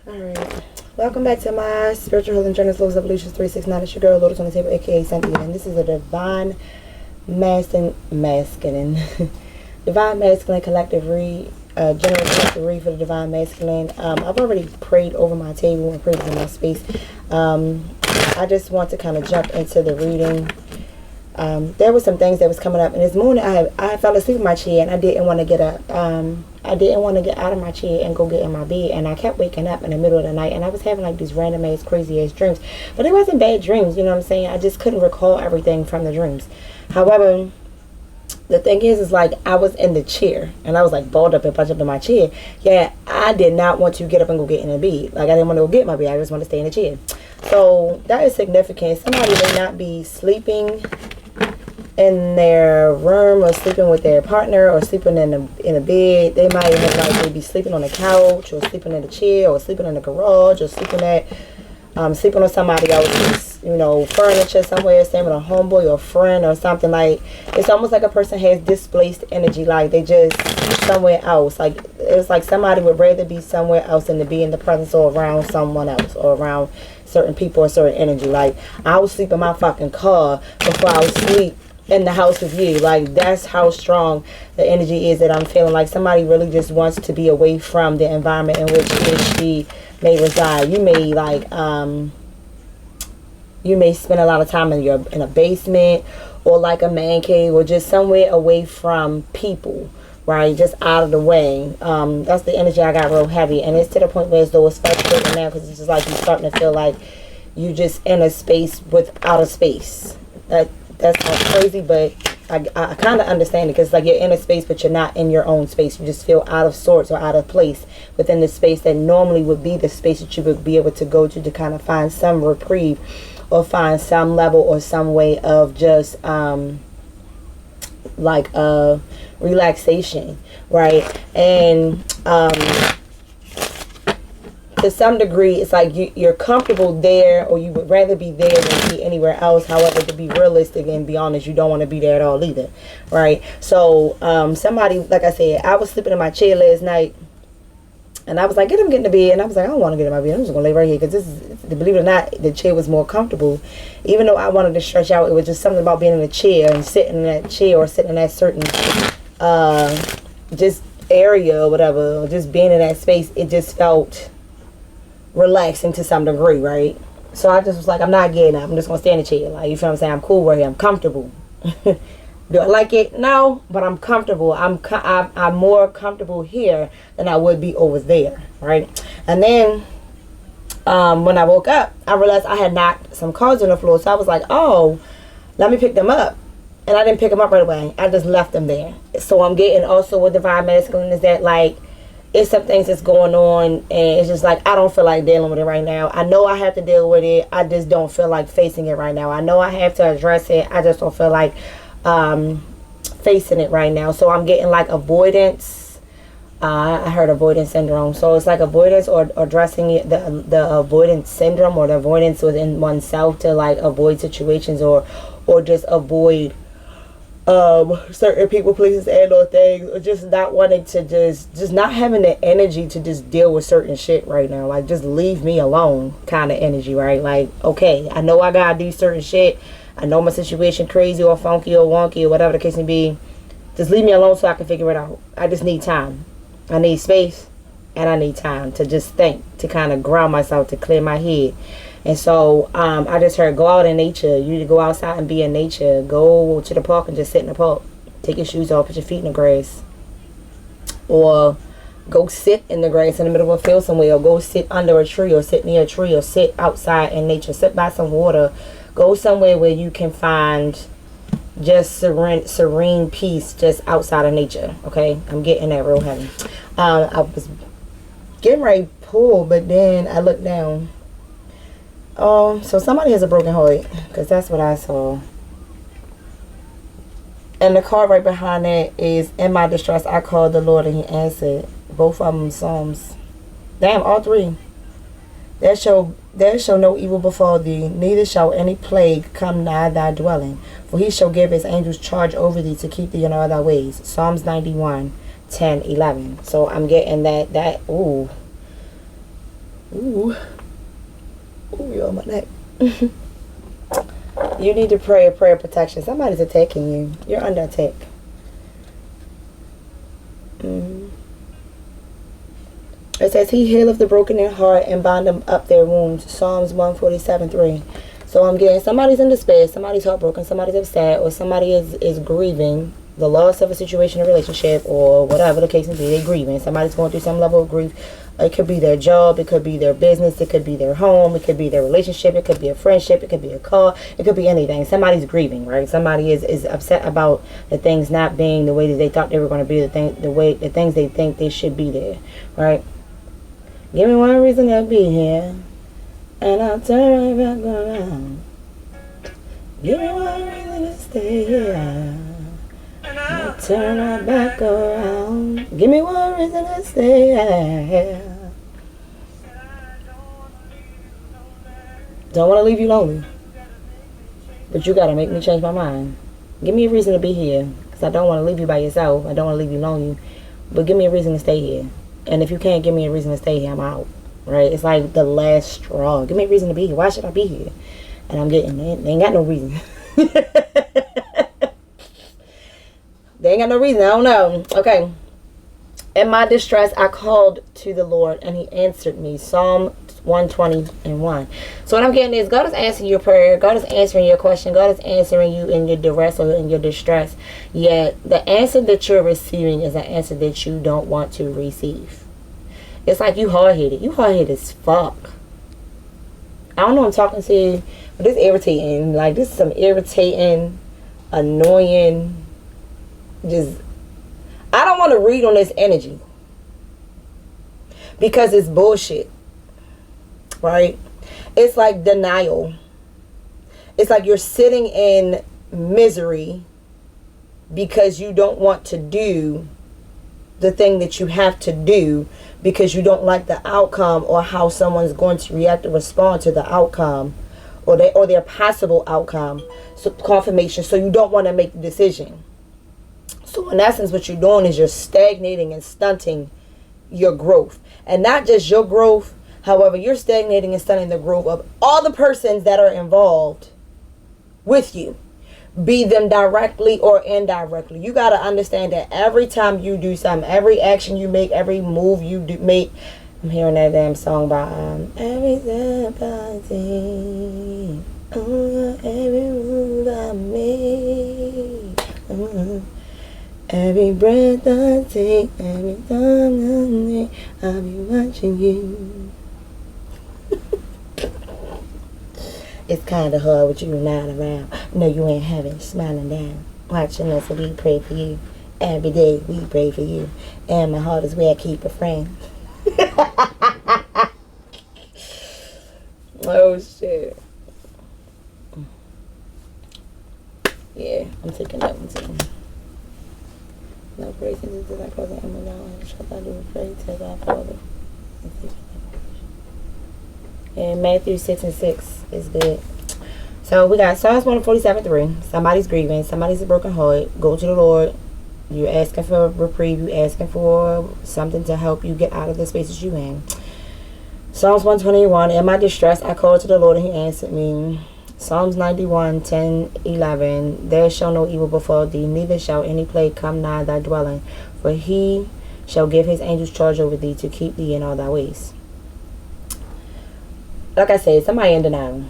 Alright, welcome back to my Spiritual Healing Journals, Lotus Evolutions 369. It's your girl, Lotus on the Table, aka Cynthia, and this is a Divine Masculine Divine Masculine Collective Read, General Collective Read for the Divine Masculine. I've already prayed over my table and prayed over my space. I just want to kind of jump into the reading. There were some things that was coming up, and this morning I fell asleep in my chair, and I didn't want to get up. I didn't want to get out of my chair and go get in my bed, and I kept waking up in the middle of the night, and I was having like these random ass crazy ass dreams, but it wasn't bad dreams, you know what I'm saying? I just couldn't recall everything from the dreams. However, the thing is like I was in the chair and I was like balled up and punched up in my chair. Yeah, I did not want to get up and go get in the bed. Like I didn't want to go get my bed. I just want to stay in the chair. So that is significant. Somebody may not be sleeping in their room or sleeping with their partner or sleeping in a bed. They might have like maybe sleeping on the couch or sleeping in the chair or sleeping in the garage or sleeping on somebody else's, furniture somewhere, staying with a homeboy or a friend or something. Like it's almost like a person has displaced energy, like they just somewhere else. Like it's like somebody would rather be somewhere else than to be in the presence or around someone else or around certain people or certain energy. Like I would sleep in my fucking car before I would sleep in the house with you. Like that's how strong the energy is that I'm feeling. Like somebody really just wants to be away from the environment in which she may reside. You may you may spend a lot of time in a basement or like a man cave or just somewhere away from people, right? Just out of the way. That's the energy I got real heavy, and it's to the point where as though it's frustrating now because it's just like you're starting to feel like you just in a space without a space. That's not crazy, but I kind of understand it because like you're in a space but you're not in your own space. You just feel out of sorts or out of place within the space that normally would be the space that you would be able to go to kind of find some reprieve or find some level or some way of just relaxation, right? And to some degree it's like you're comfortable there, or you would rather be there than be anywhere else. However, to be realistic and be honest, you don't want to be there at all either, right? So somebody, like I said, I was sleeping in my chair last night and I was like, get in the bed, and I was like, I don't want to get in my bed, I'm just gonna lay right here because this is, believe it or not, the chair was more comfortable. Even though I wanted to stretch out, it was just something about being in a chair and sitting in that chair or sitting in that certain just area or whatever, or just being in that space. It just felt relaxing to some degree, right? So I just was like, I'm not getting up, I'm just gonna stay in the chair. Like, you feel what I'm saying? I'm cool right here, I'm comfortable. Do I like it? No, but I'm comfortable. I'm more comfortable here than I would be over there, right? And then when I woke up, I realized I had knocked some cards on the floor. So I was like, oh, let me pick them up. And I didn't pick them up right away. I just left them there. So I'm getting also with Divine Masculine is that like it's some things that's going on, and it's just like I don't feel like dealing with it right now. I know I have to deal with it. I just don't feel like facing it right now. I know I have to address it. I just don't feel like facing it right now. So I'm getting like avoidance. I heard avoidance syndrome. So it's like avoidance or addressing it, the avoidance syndrome or the avoidance within oneself to like avoid situations or just avoid certain people, places, and or things, or just not wanting to just not having the energy to just deal with certain shit right now. Like, just leave me alone kind of energy, right? Like, okay, I know I gotta do certain shit. I know my situation crazy or funky or wonky or whatever the case may be. Just leave me alone so I can figure it out. I just need time. I need space, and I need time to just think, to kind of ground myself, to clear my head. And so I just heard, go out in nature. You need to go outside and be in nature. Go to the park and just sit in the park. Take your shoes off, put your feet in the grass. Or go sit in the grass in the middle of a field somewhere. Or go sit under a tree, or sit near a tree, or sit outside in nature. Sit by some water. Go somewhere where you can find just serene peace just outside of nature. Okay? I'm getting that real heavy. I was getting ready to pull, but then I looked down. So somebody has a broken heart, because that's what I saw. And the card right behind that is, in my distress, I called the Lord and he answered. Both of them Psalms. Damn, all three. There shall no evil befall thee, neither shall any plague come nigh thy dwelling. For he shall give his angels charge over thee to keep thee in all thy ways. Psalms 91, 10, 11. So I'm getting that, ooh. Ooh. Ooh, you're on my neck. You need to pray a prayer of protection. Somebody's attacking you. You're under attack. It says, he healeth the broken in heart and bind them up their wounds. Psalms 147:3. So I'm getting somebody's in despair, somebody's heartbroken, somebody's upset, or somebody is grieving the loss of a situation or relationship, or whatever the case may be. They're grieving. Somebody's going through some level of grief. It could be their job, it could be their business, it could be their home, it could be their relationship, it could be a friendship, it could be a car, it could be anything. Somebody's grieving, right? Somebody is upset about the things not being the way that they thought they were going to be, the things they think they should be there, right? Give me one reason to be here, and I'll turn right back around. Give me one reason to stay here, and I'll turn right back around. Give me one reason to stay here. Don't want to leave you lonely, but you gotta make me change my mind. Give me a reason to be here, because I don't want to leave you by yourself. I don't want to leave you lonely, but give me a reason to stay here. And if you can't give me a reason to stay here, I'm out. Right? It's like the last straw. Give me a reason to be here. Why should I be here? And I'm getting it. They ain't got no reason. They ain't got no reason. I don't know. Okay. In my distress, I called to the Lord, and he answered me. Psalm 120:1. So what I'm getting is, God is answering your prayer. God is answering your question. God is answering you in your duress or in your distress. Yet the answer that you're receiving is an answer that you don't want to receive. It's like you hard-headed. You hard-headed as fuck. I don't know I'm talking to you, but it's irritating. Like, this is some irritating, annoying, just... I don't want to read on this energy. Because it's bullshit. Right? It's like denial. It's like you're sitting in misery because you don't want to do the thing that you have to do, because you don't like the outcome or how someone's going to react or respond to the outcome, or their possible outcome, so confirmation. So you don't want to make the decision. So in essence, what you're doing is you're stagnating and stunting your growth. And not just your growth, however, you're stagnating and stunting the growth of all the persons that are involved with you, be them directly or indirectly. You got to understand that every time you do something, every action you make, every move you do make, I'm hearing that damn song by every step I take, every move I make, every breath I take, every time I think, I'll be watching you. It's kind of hard with you not around. No, you ain't having smiling down, watching us, and we pray for you. Every day we pray for you. And my heart is where I keep a friend. Oh, shit. Yeah, I'm taking that one too. No praise to this, I cause I am alone. Shall I do pray to thy Father? And Matthew 6:6 is good. So we got Psalms 147:3. Somebody's grieving. Somebody's a broken heart. Go to the Lord. You're asking for a reprieve. You're asking for something to help you get out of the spaces you in. Psalms 121. In my distress, I called to the Lord and he answered me. Psalms 91:10-11. There shall no evil befall thee, neither shall any plague come nigh thy dwelling. For he shall give his angels charge over thee to keep thee in all thy ways. Like I said, somebody in denial.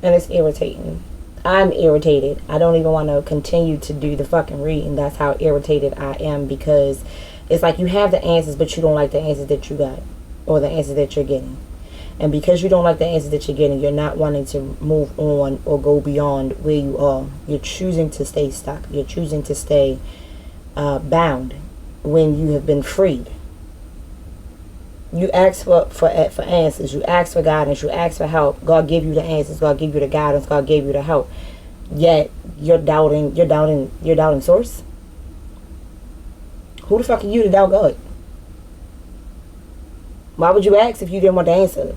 And it's irritating. I'm irritated. I don't even want to continue to do the fucking reading. That's how irritated I am, because it's like you have the answers, but you don't like the answers that you got, or the answers that you're getting. And because you don't like the answers that you're getting, you're not wanting to move on or go beyond where you are. You're choosing to stay stuck. You're choosing to stay bound when you have been freed. You ask for answers. You ask for guidance. You ask for help. God give you the answers. God give you the guidance. God gave you the help. Yet you're doubting source. Who the fuck are you to doubt God? Why would you ask if you didn't want the answer?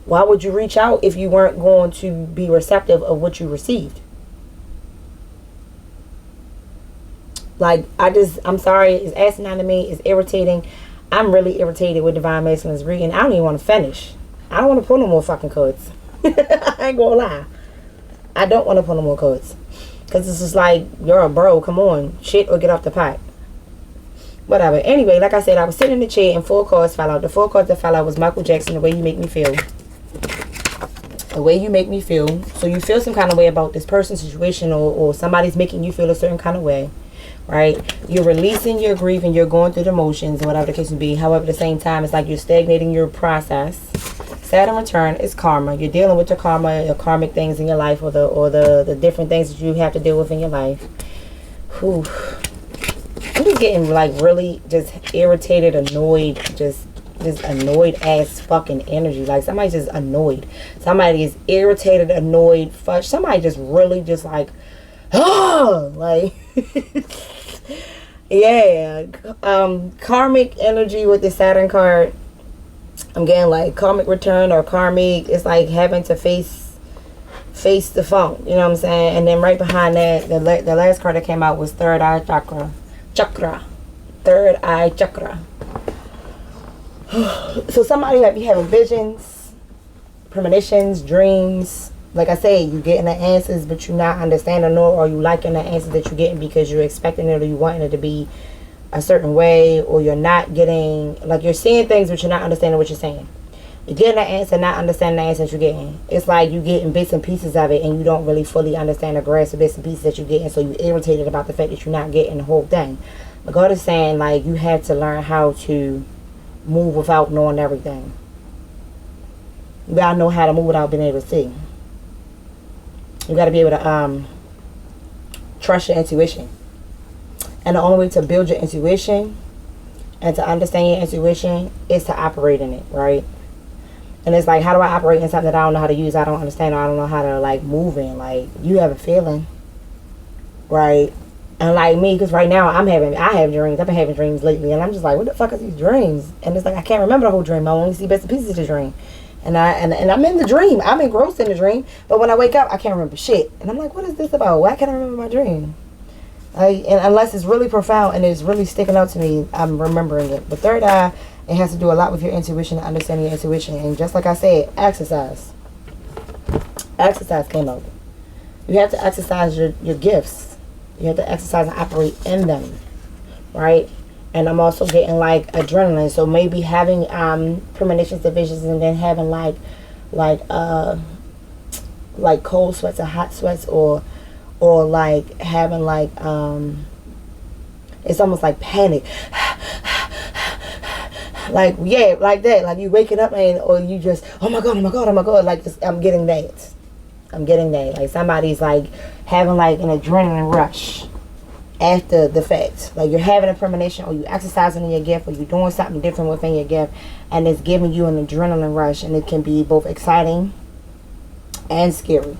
Why would you reach out if you weren't going to be receptive of what you received? Like, I'm sorry, it's asinine to me. It's irritating. I'm really irritated with Divine Masculine's reading. I don't even want to finish. I don't want to pull no more fucking cards. I ain't gonna lie. I don't want to pull no more cards. Because it's just like, you're a bro. Come on. Shit or get off the pot. Whatever. Anyway, like I said, I was sitting in the chair and 4 cards fell out. The 4 cards that fell out was Michael Jackson, The Way You Make Me Feel. The Way You Make Me Feel. So you feel some kind of way about this person, situation, or somebody's making you feel a certain kind of way. Right? You're releasing your grief and you're going through the motions or whatever the case may be. However, at the same time, it's like you're stagnating your process. Saturn return is karma. You're dealing with your karma, your karmic things in your life, or the different things that you have to deal with in your life. Whew. I'm just getting like really just irritated, annoyed, just annoyed ass fucking energy. Like somebody's just annoyed. Somebody is irritated, annoyed, fuck. Somebody just really just like, oh, like, yeah. Karmic energy with the Saturn card. I'm getting like karmic return or karmic. It's like having to face the phone. You know what I'm saying? And then right behind that, the last card that came out was Third Eye Chakra. Third Eye Chakra. So somebody might be having visions, premonitions, dreams. Like I say, you're getting the answers, but you're not understanding nor are you liking the answers that you're getting because you're expecting it or you wanting it to be a certain way, or you're not getting, like you're seeing things but you're not understanding what you're saying. You're getting the answer, not understanding the answer that you're getting. It's like you're getting bits and pieces of it and you don't really fully understand the grasp of bits and pieces that you're getting, so you're irritated about the fact that you're not getting the whole thing. But God is saying like you have to learn how to move without knowing everything. You gotta know how to move without being able to see. You gotta be able to trust your intuition. And the only way to build your intuition and to understand your intuition is to operate in it, right? And it's like, how do I operate in something that I don't know how to use, I don't understand, or I don't know how to like move in? Like, you have a feeling, right? And like me, because right now I have dreams. I've been having dreams lately, and I'm just like, what the fuck are these dreams? And it's like I can't remember the whole dream. I only see bits and pieces of the dream. And I'm in the dream. I'm engrossed in the dream. But when I wake up, I can't remember shit. And I'm like, what is this about? Why can't I remember my dream? And unless it's really profound and it's really sticking out to me, I'm remembering it. But third eye, it has to do a lot with your intuition and understanding your intuition. And just like I said, exercise. Exercise came out. You have to exercise your gifts. You have to exercise and operate in them, right? And I'm also getting like adrenaline. So maybe having premonitions, divisions, and then having like cold sweats or hot sweats, or like having like it's almost like panic. Like, yeah, like that. Like you waking up and or you just, oh my god, like I'm getting that. Like somebody's like having like an adrenaline rush after the fact. Like you're having a premonition, or you exercising in your gift, or you're doing something different within your gift, and it's giving you an adrenaline rush, and it can be both exciting and scary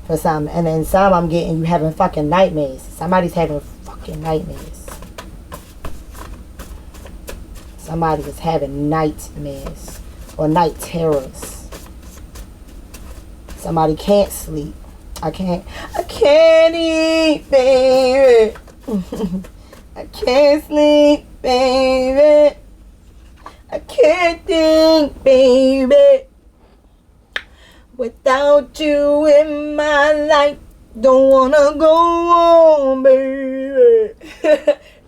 for some. And then some, I'm getting you having fucking nightmares. Somebody's having fucking nightmares. Somebody is having nightmares or night terrors. Somebody can't sleep. I can't eat, baby. I can't sleep, baby. I can't think, baby. Without you in my life, don't wanna go on, baby.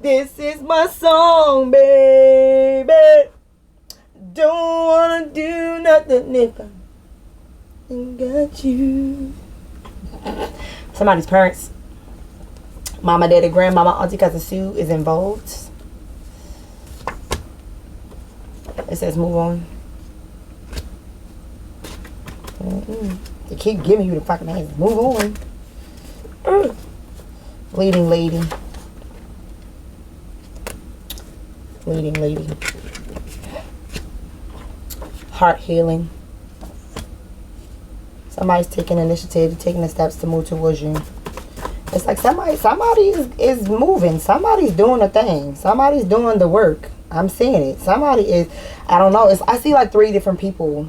This is my song, baby. Don't wanna do nothing if I ain't got you. Somebody's parents, mama, daddy, grandmama, auntie, cousin Sue is involved. It says move on. They keep giving you the fucking answers. Move on. Leading lady. Heart healing. Somebody's taking initiative, taking the steps to move towards you. It's like somebody is moving. Somebody's doing a thing. Somebody's doing the work. I'm seeing it. Somebody is, I don't know. I see like 3 different people.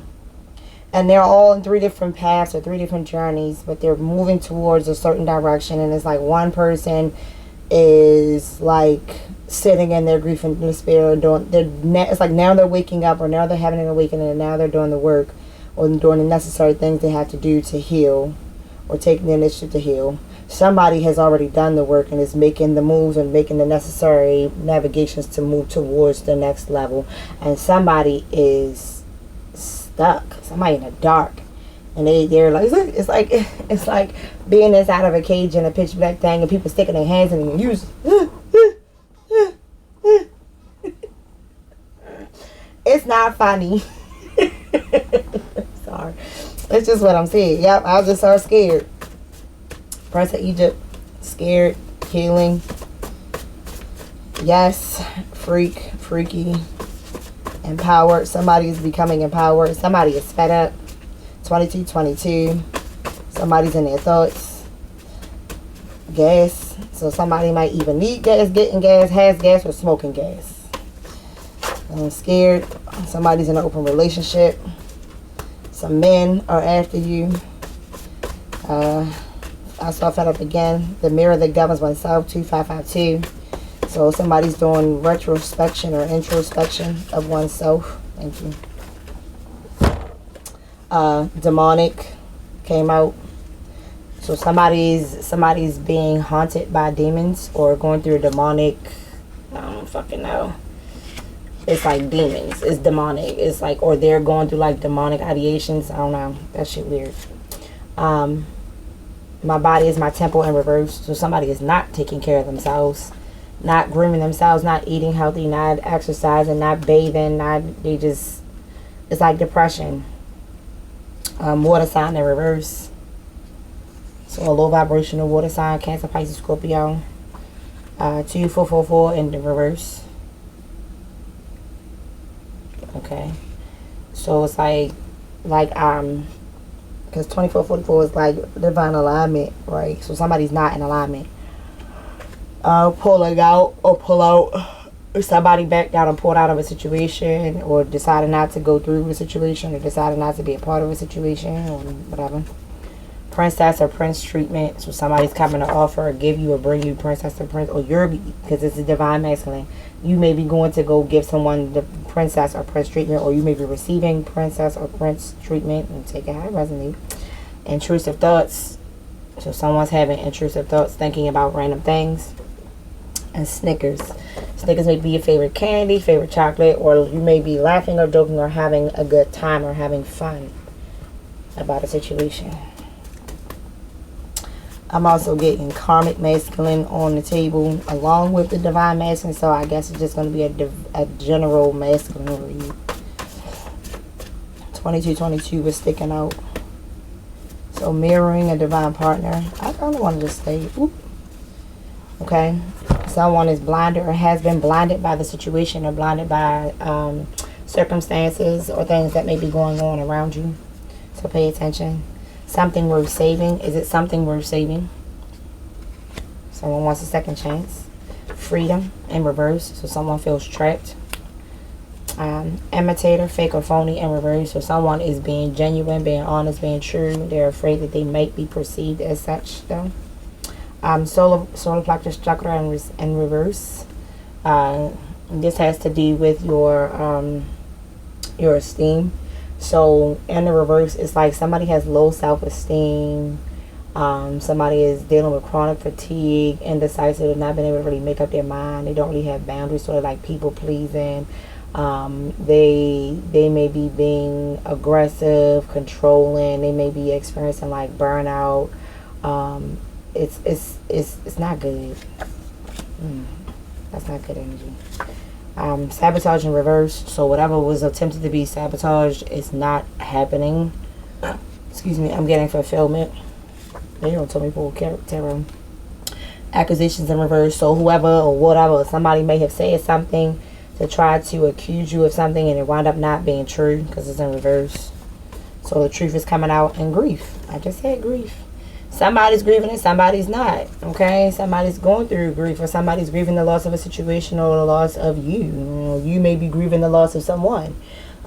And they're all in 3 different paths or 3 different journeys. But they're moving towards a certain direction. And it's like one person is like sitting in their grief and despair, it's like now they're waking up, or now they're having an awakening, and now they're doing the work or doing the necessary things they have to do to heal, or taking the initiative to heal. Somebody has already done the work and is making the moves and making the necessary navigations to move towards the next level, and somebody is stuck, somebody in the dark, and they're like, it's like being inside of a cage in a pitch black thing, and people sticking their hands in and use it's not funny. Sorry, it's just what I'm saying. Yep, I was just so scared. Prince of Egypt, scared, healing. Yes, freaky, empowered. Somebody is becoming empowered. Somebody is fed up. 2222. Somebody's in their thoughts. Gas. So somebody might even need gas, getting gas, has gas, or smoking gas. I'm scared. Somebody's in an open relationship. Some men are after you. I saw fed up again. The mirror that governs oneself, 2552. So somebody's doing retrospection or introspection of oneself. Thank you. Demonic came out. So somebody's being haunted by demons or going through a demonic, I don't fucking know. It's like demons. It's demonic. It's like, or they're going through like demonic ideations. I don't know. That shit weird. My body is my temple in reverse. So somebody is not taking care of themselves, not grooming themselves, not eating healthy, not exercising, not bathing, it's like depression. Water sign in reverse. So a low vibrational water sign, Cancer, Pisces, Scorpio. 2444 in the reverse. Okay. So it's like because 2444 is like divine alignment, right? So somebody's not in alignment. Pulling out or pull out. Somebody backed out and pulled out of a situation, or decided not to go through the situation, or decided not to be a part of a situation, or whatever. Princess or prince treatment. So somebody's coming to offer or give you or bring you princess or prince, or because it's a divine masculine. You may be going to go give someone the princess or prince treatment, or you may be receiving princess or prince treatment, and take it how it resonates. Intrusive thoughts. So someone's having intrusive thoughts, thinking about random things. And Snickers. Snickers may be your favorite candy, favorite chocolate, or you may be laughing or joking or having a good time or having fun about a situation. I'm also getting karmic masculine on the table along with the divine masculine, so I guess it's just going to be a general masculine read. 2222 was sticking out. So mirroring a divine partner. I kind of want to just stay. Oop. Okay. Someone is blinded or has been blinded by the situation, or blinded by circumstances or things that may be going on around you. So pay attention. Something worth saving. Is it something worth saving? Someone wants a second chance. Freedom in reverse. So someone feels trapped. Imitator, fake or phony in reverse. So someone is being genuine, being honest, being true. They're afraid that they might be perceived as such, though. Solar plexus chakra in reverse. This has to do with your esteem. So in the reverse, it's like somebody has low self-esteem. Somebody is dealing with chronic fatigue, indecisive, not being able to really make up their mind. They don't really have boundaries, sort of like people pleasing. They may be being aggressive, controlling. They may be experiencing like burnout. It's not good. That's not good energy. Sabotage in reverse. So whatever was attempted to be sabotaged is not happening. Excuse me. I'm getting fulfillment. They don't tell me for tarot. Accusations in reverse. So whoever or whatever, somebody may have said something to try to accuse you of something, and it wound up not being true because it's in reverse. So the truth is coming out in grief. I just said grief. Somebody's grieving and somebody's not. Okay, somebody's going through grief, or somebody's grieving the loss of a situation or the loss of you. You may be grieving the loss of someone.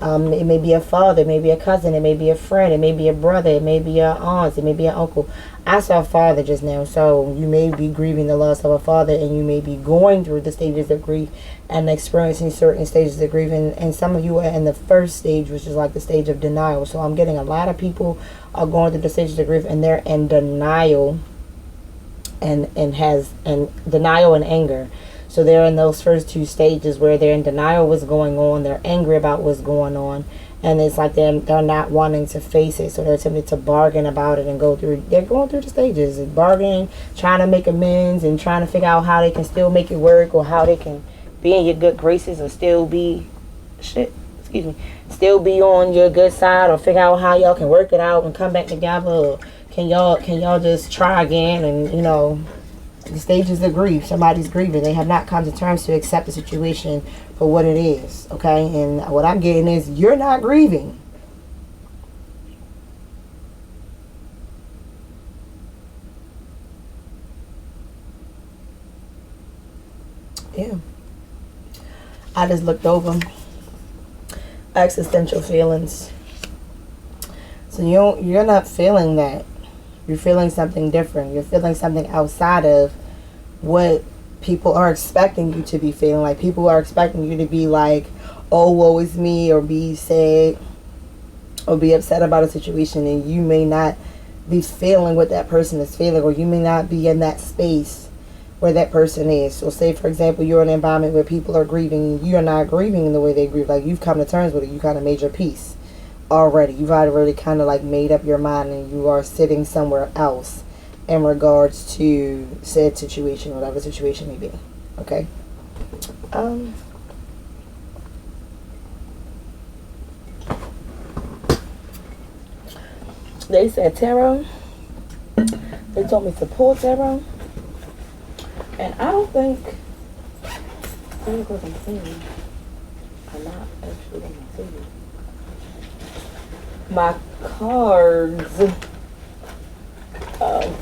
It may be a father, it may be a cousin, it may be a friend, it may be a brother, it may be an aunt, it may be an uncle. I saw father just now, so you may be grieving the loss of a father, and you may be going through the stages of grief and experiencing certain stages of grief, and some of you are in the first stage, which is like the stage of denial. So I'm getting a lot of people are going through the stages of grief, and they're in denial, and denial and anger. So they're in those first two stages where they're in denial what's going on, they're angry about what's going on, and it's like they're not wanting to face it, so they're attempting to bargain about it and they're going through the stages and bargaining, trying to make amends and trying to figure out how they can still make it work, or how they can be in your good graces, or still be still be on your good side, or figure out how y'all can work it out and come back together, or can y'all just try again. And the stages of grief, somebody's grieving, they have not come to terms to accept the situation for what it is. Okay, and what I'm getting is, you're not grieving. Yeah, I just looked over existential feelings. So you're not feeling that. You're feeling something different. You're feeling something outside of what people are expecting you to be feeling. Like, people are expecting you to be like, oh, woe is me, or be sad, or be upset about a situation, and you may not be feeling what that person is feeling, or you may not be in that space where that person is. So say, for example, you're in an environment where people are grieving, and you're not grieving in the way they grieve. Like, you've come to terms with it. You kind of made your peace already. You've already kind of like made up your mind, and you are sitting somewhere else in regards to said situation, whatever situation may be. Okay. They said tarot. They told me to pull tarot, and I don't think because I'm seeing, I'm not actually going to see my cards.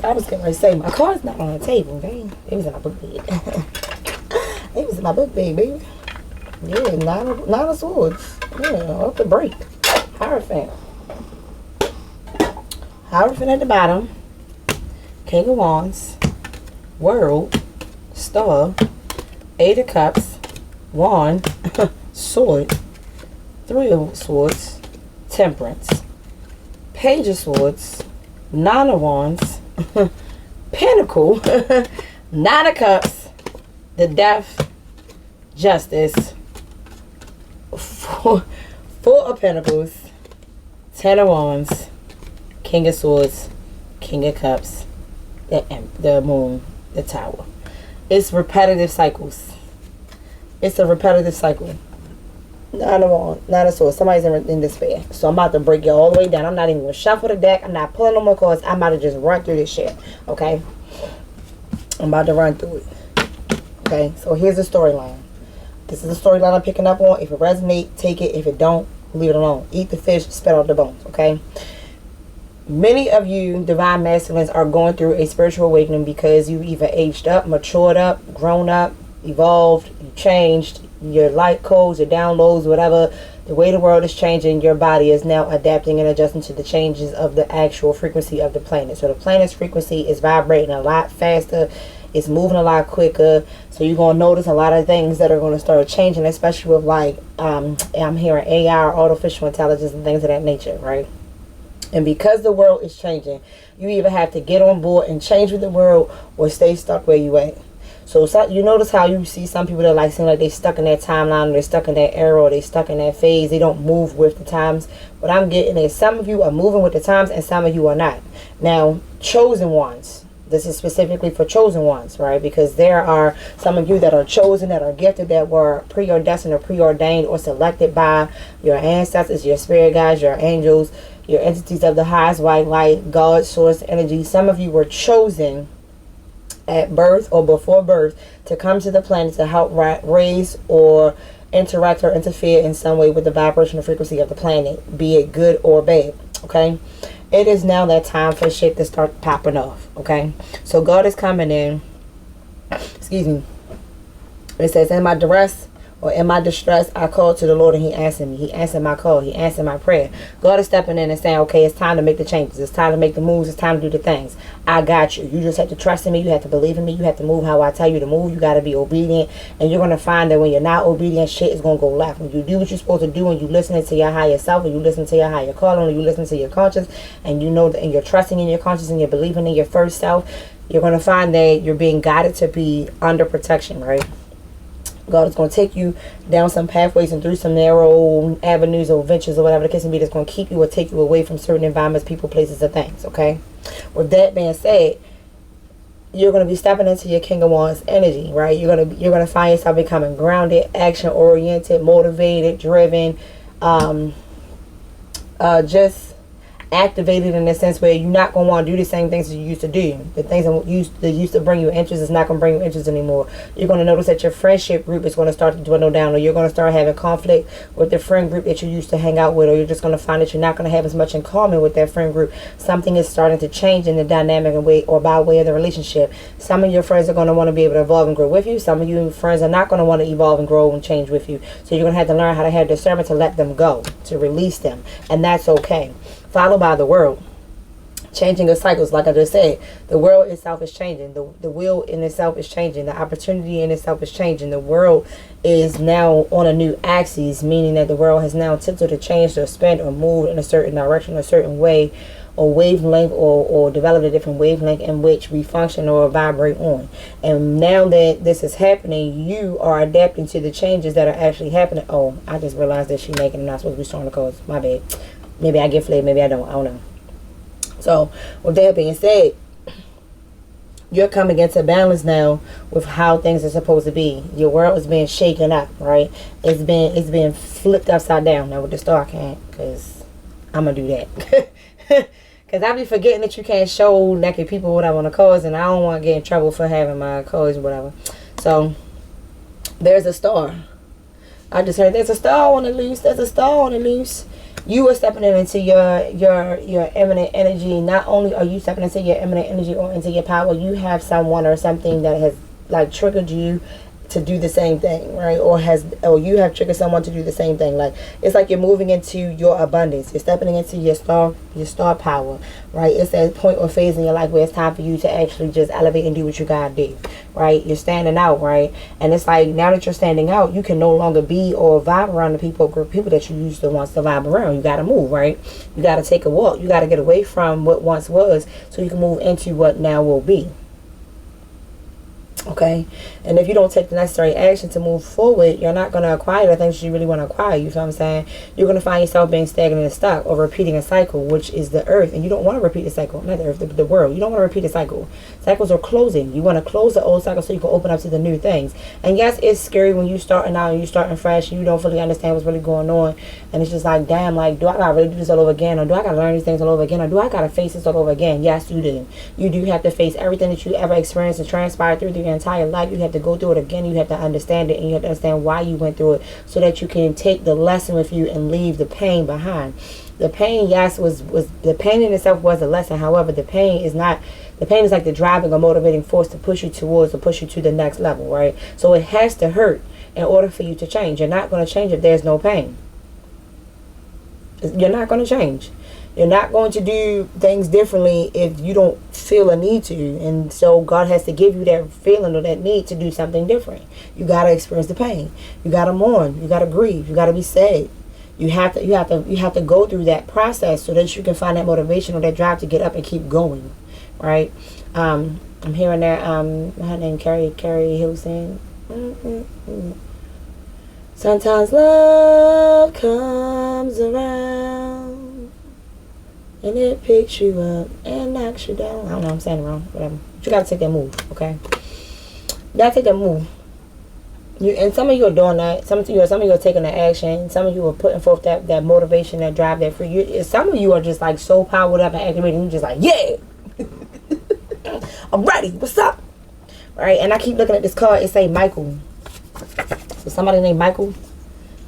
I was going to say, my cards not on the table. They was in my book bag. They was in my book bag, baby. Yeah, nine of swords. Yeah, off the break. Hierophant. Hierophant at the bottom. King of Wands. World. Star. Eight of Cups. Wand. Sword. Three of Swords. Temperance. Page of Swords. Nine of Wands. Pentacle. Nine of Cups. The Death. Justice. Four of Pentacles. Ten of Wands. King of Swords. King of Cups. The Moon. The Tower. It's repetitive cycles. It's a repetitive cycle. Nine of Wands, Nine of Swords. Somebody's in despair. So I'm about to break you all the way down. I'm not even going to shuffle the deck. I'm not pulling no more cards. I'm about to just run through this shit. Okay? I'm about to run through it. Okay? So here's the storyline. This is the storyline I'm picking up on. If it resonates, take it. If it don't, leave it alone. Eat the fish, spit out the bones. Okay? Many of you divine masculines are going through a spiritual awakening because you either aged up, matured up, grown up, evolved, you changed. Your light codes, your downloads, whatever, the way the world is changing, your body is now adapting and adjusting to the changes of the actual frequency of the planet. So the planet's frequency is vibrating a lot faster. It's moving a lot quicker. So you're going to notice a lot of things that are going to start changing, especially with like, I'm hearing AI, artificial intelligence, and things of that nature, right? And because the world is changing, you either have to get on board and change with the world, or stay stuck where you at. So you notice how you see some people that like seem like they stuck in that timeline, or they're stuck in that era, or they stuck in that phase. They don't move with the times. What I'm getting is some of you are moving with the times and some of you are not. Now, chosen ones. This is specifically for chosen ones, right? Because there are some of you that are chosen, that are gifted, that were predestined or preordained or selected by your ancestors, your spirit guides, your angels, your entities of the highest white light, God, source, energy. Some of you were chosen at birth or before birth to come to the planet to help raise or interact or interfere in some way with the vibrational frequency of the planet, be it good or bad. Okay, it is now that time for shit to start popping off. Okay, so God is coming in. Excuse me. It says, in my duress or in my distress, I called to the Lord and He answered me. He answered my call. He answered my prayer. God is stepping in and saying, okay, it's time to make the changes. It's time to make the moves. It's time to do the things. I got you. You just have to trust in me. You have to believe in me. You have to move how I tell you to move. You got to be obedient. And you're going to find that when you're not obedient, shit is going to go left. When you do what you're supposed to do and you listen to your higher self, and you listen to your higher calling, and you listen to your conscience, and you know that, and you're trusting in your conscience and you're believing in your first self, you're going to find that you're being guided to be under protection, right? God is going to take you down some pathways and through some narrow avenues or ventures or whatever the case may be, that's going to keep you or take you away from certain environments, people, places, or things, okay? With that being said, you're going to be stepping into your King of Wands energy, right? You're going to find yourself becoming grounded, action-oriented, motivated, driven, just activated in the sense where you're not going to want to do the same things that you used to do. The things that used to bring you interest is not going to bring you interest anymore. You're going to notice that your friendship group is going to start to dwindle down, or you're going to start having conflict with the friend group that you used to hang out with, or you're just going to find that you're not going to have as much in common with that friend group. Something is starting to change in the dynamic and way, or by way of the relationship. Some of your friends are going to want to be able to evolve and grow with you. Some of you friends are not going to want to evolve and grow and change with you. So you're going to have to learn how to have discernment to let them go, to release them, and that's okay. Followed by the world. Changing of cycles, like I just said. The world itself is changing. The will in itself is changing. The opportunity in itself is changing. The world is now on a new axis, meaning that the world has now tilted to change or spin or move in a certain direction, a certain way, or wavelength, or develop a different wavelength in which we function or vibrate on. And now that this is happening, you are adapting to the changes that are actually happening. Oh, I just realized that she's making, I'm not supposed to be starting the calls. My bad. Maybe I get flayed, maybe I don't know. So, with that being said, you're coming into balance now with how things are supposed to be. Your world is being shaken up, right? It's being flipped upside down. Now with the star, I can't, because I'm going to do that. Because I be forgetting that you can't show naked people what I want to cause, and I don't want to get in trouble for having my cause or whatever. So, there's a star. I just heard there's a star on the loose. There's a star on the loose. You are stepping into your eminent energy. Not only are you stepping into your eminent energy or into your power, you have someone or something that has like triggered you to do the same thing, right? Or you have triggered someone to do the same thing. Like, it's like you're moving into your abundance. You're stepping into your star power, right? It's that point or phase in your life where it's time for you to actually just elevate and do what you gotta do, right? You're standing out, right? And it's like, now that you're standing out, you can no longer be or vibe around the people, group of people that you used to want to vibe around. You gotta move, right? You gotta take a walk. You gotta get away from what once was so you can move into what now will be. Okay, and if you don't take the necessary action to move forward, you're not going to acquire the things you really want to acquire. You feel what I'm saying? You're going to find yourself being stagnant and stuck, or repeating a cycle, which is the earth. And you don't want to repeat the cycle, not the earth, the world. You don't want to repeat a cycle. Cycles are closing. You want to close the old cycle so you can open up to the new things. And yes, it's scary when you're starting out and you're starting fresh and you don't fully understand what's really going on. And it's just like, damn, like, do I got to really do this all over again? Or do I got to learn these things all over again? Or do I got to face this all over again? Yes, you do. You do have to face everything that you ever experienced and transpired through your entire life. You have to go through it again. You have to understand it, and you have to understand why you went through it, so that you can take the lesson with you and leave the pain behind. The pain, yes, was the pain in itself was a lesson. However, the pain is not. The pain is like the driving or motivating force to push you towards or push you to the next level, right? So it has to hurt in order for you to change. You're not going to change if there's no pain. You're not going to change. You're not going to do things differently if you don't feel a need to. And so God has to give you that feeling or that need to do something different. You got to experience the pain. You got to mourn. You got to grieve. You got to be sad. You have to go through that process so that you can find that motivation or that drive to get up and keep going, right? I'm hearing that her name Carrie Hilson. Sometimes love comes around and it picks you up and knocks you down. I don't know, I'm saying it wrong. Whatever. But you gotta take that move, okay? You gotta take that move. And some of you are doing that. Some of you are taking the action. Some of you are putting forth that motivation, that drive, that for you. Some of you are just like so powered up and activated. And you're just like, yeah, I'm ready. What's up? Right? And I keep looking at this card. It say Michael. So somebody named Michael.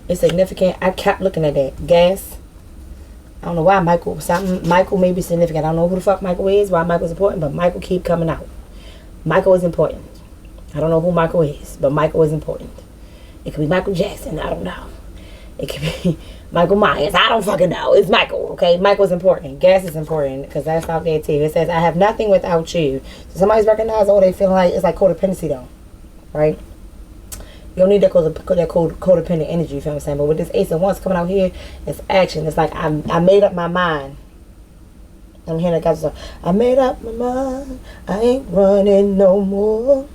It's significant. I kept looking at that. Gas. I don't know why Michael may be significant. I don't know who the fuck Michael is, why Michael's important, but Michael keep coming out. Michael is important. I don't know who Michael is, but Michael is important. It could be Michael Jackson. I don't know. It could be Michael Myers. I don't fucking know. It's Michael, okay? Michael's important. Gas is important because that's out there too. It says, I have nothing without you. So somebody's recognized, oh, they feel like it's like codependency though, right? You don't need that codependent energy, you feel what I'm saying? But with this Ace of Wands coming out here, it's action. It's like I made up my mind. I'm hearing that guys say, I made up my mind. I ain't running no more.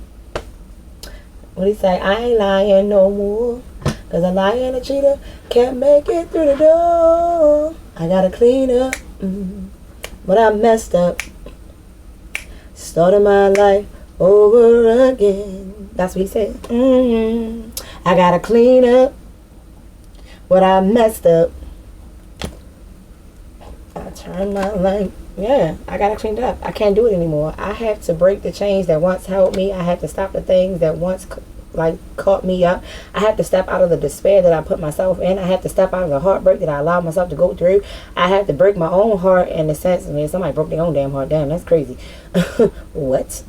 What he say? I ain't lying no more. Cause a liar and a cheater can't make it through the door. I gotta clean up. But I messed up. Started my life over again. That's what he said. I gotta clean up what I messed up. I turned my life. Yeah, I gotta clean it up. I can't do it anymore. I have to break the chains that once held me. I have to stop the things that once caught me up. I have to step out of the despair that I put myself in. I have to step out of the heartbreak that I allowed myself to go through. I have to break my own heart in the sense, I mean, somebody broke their own damn heart. Damn, that's crazy. What?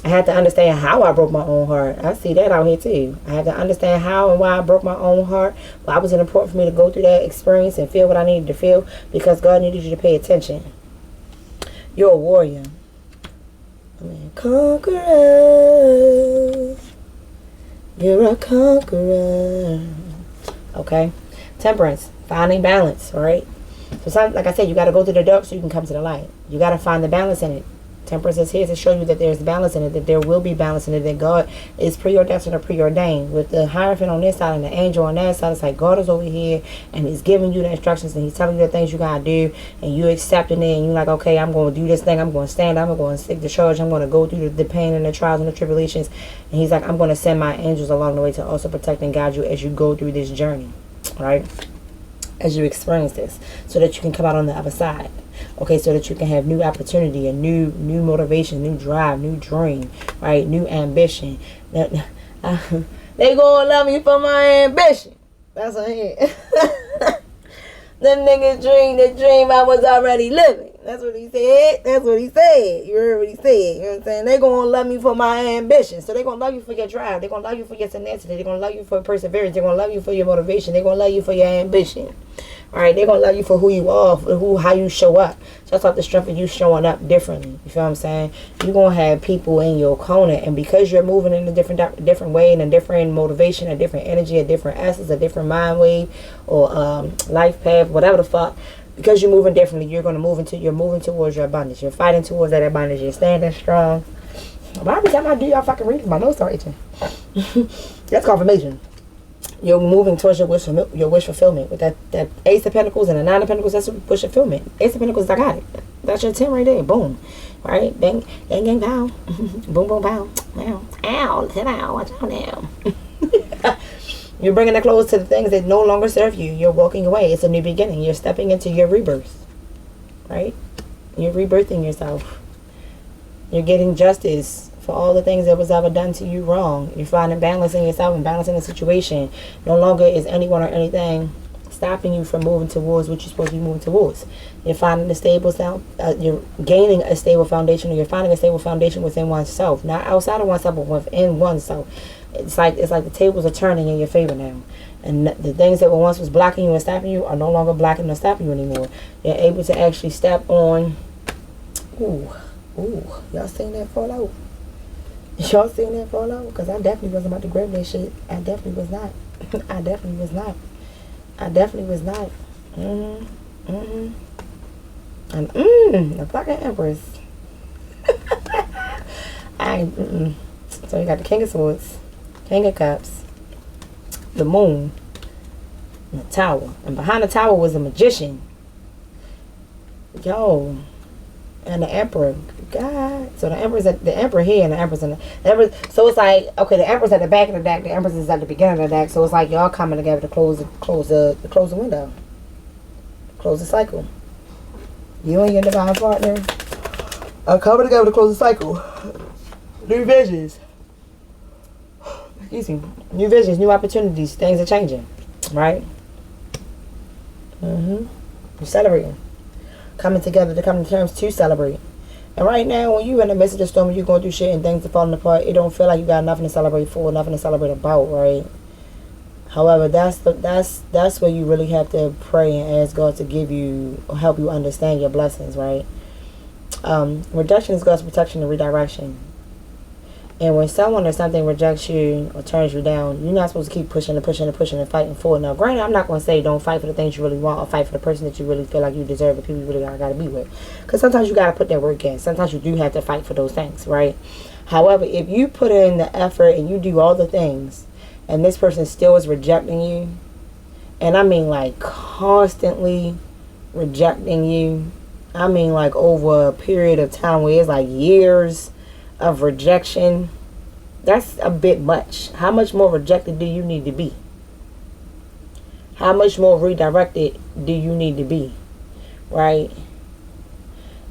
I had to understand how I broke my own heart. I see that out here too. I had to understand how and why I broke my own heart. Why was it important for me to go through that experience and feel what I needed to feel? Because God needed you to pay attention. You're a warrior. I mean, conqueror. You're a conqueror. Okay? Temperance. Finding balance, right? So, like I said, you got to go through the dark so you can come to the light. You got to find the balance in it. Temperance is here to show you that there's balance in it, that there will be balance in it, that God is preordained or preordained. With the Hierophant on this side and the angel on that side, it's like God is over here and He's giving you the instructions and He's telling you the things you gotta do, and you accepting it, and you're like, okay, I'm going to do this thing, I'm going to stand up, I'm going to stick the charge, I'm going to go through the pain and the trials and the tribulations, and He's like, I'm going to send my angels along the way to also protect and guide you as you go through this journey, right? As you experience this, so that you can come out on the other side. Okay, so that you can have new opportunity, a new motivation, new drive, new dream, right? New ambition. They gonna love me for my ambition. That's what he Them niggas dream the dream I was already living. That's what he said. That's what he said. You heard what he said. You know what I'm saying? They gonna love me for my ambition. So they gonna love you for your drive. They gonna love you for your tenacity. They gonna love you for perseverance. They gonna love you for your motivation. They gonna love you for your ambition. Alright, they're gonna love you for who you are, for how you show up. Just like the strength of you showing up differently. You feel what I'm saying? You're gonna have people in your corner, and because you're moving in a different way, and a different motivation, a different energy, a different essence, a different mind wave, or life path, whatever the fuck. Because you're moving differently, you're moving towards your abundance. You're fighting towards that abundance. You're standing strong. But every time I do y'all fucking readings, my nose start itching. That's confirmation. You're moving towards your wish fulfillment. With that Ace of Pentacles and the Nine of Pentacles, that's wish fulfillment. Ace of Pentacles, I got it. That's your 10 right there. Boom. Right? Bang, bang, bang, pow. Boom, boom, pow. Ow. Ow. Sit down. Watch out now. You're bringing the close to the things that no longer serve you. You're walking away. It's a new beginning. You're stepping into your rebirth. Right? You're rebirthing yourself. You're getting justice for all the things that was ever done to you wrong. You're finding balance in yourself and balance in the situation. No longer is anyone or anything stopping you from moving towards what you're supposed to be moving towards. You're finding a stable sound. You're gaining a stable foundation, or you're finding a stable foundation within oneself, not outside of oneself, but within oneself. It's like the tables are turning in your favor now, and the things that were once was blocking you and stopping you are no longer blocking or stopping you anymore. You're able to actually step on. Ooh, y'all seen that fall out? Y'all seen that fall out? Because I definitely wasn't about to grab that shit. I definitely was not. I definitely was not. And the fucking Empress. So you got the King of Swords, King of Cups, the Moon, and the Tower. And behind the Tower was a Magician. Yo. And the Emperor. God. So the Emperor here and the Empress in the Empress. So it's like, okay, the Emperor's at the back of the deck, the Empress is at the beginning of the deck. So it's like y'all coming together to close the window. Close the cycle. You and your divine partner are coming together to close the cycle. New visions. Excuse me. New visions, new opportunities. Things are changing. Right? You're celebrating. Coming together to come to terms to celebrate. And right now, when you're in the midst of the storm, you're going through shit and things are falling apart, it don't feel like you got nothing to celebrate for, nothing to celebrate about, right? However, that's where you really have to pray and ask God to give you or help you understand your blessings, right? Rejection is God's protection and redirection. And when someone or something rejects you or turns you down, you're not supposed to keep pushing and pushing and pushing and fighting for it. Now, granted, I'm not going to say don't fight for the things you really want or fight for the person that you really feel like you deserve, the people you really got to be with. Because sometimes you got to put that work in. Sometimes you do have to fight for those things, right? However, if you put in the effort and you do all the things and this person still is rejecting you, and I mean like constantly rejecting you, I mean like over a period of time where it's like years of rejection, that's a bit much. How much more rejected do you need to be? How much more redirected do you need to be? Right?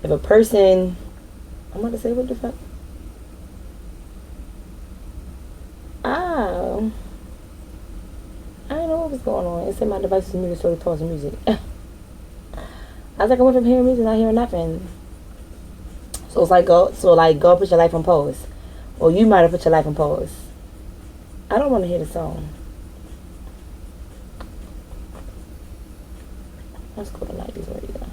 If a person, I'm about to say, what the fuck? Oh, I don't know what was going on. It said my device was muted, so it paused the music. I was like, I went from hearing music, not hearing nothing. So it's like go put your life on pause. Or you might have put your life on pause. I don't want to hear the song. Let's go to 90s radio.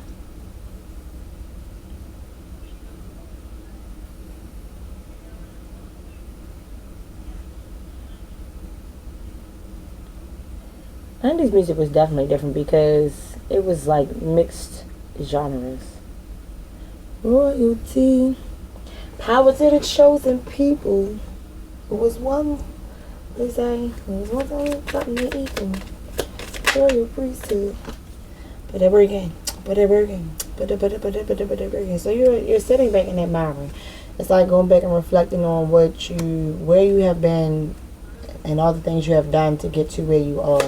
Nineties music was definitely different because it was like mixed genres. Royalty, power to the chosen people. It was one, they say, it was one time something to equal. Royal priesthood. But ever again. So you're sitting back and admiring. It's like going back and reflecting on where you have been and all the things you have done to get to where you are.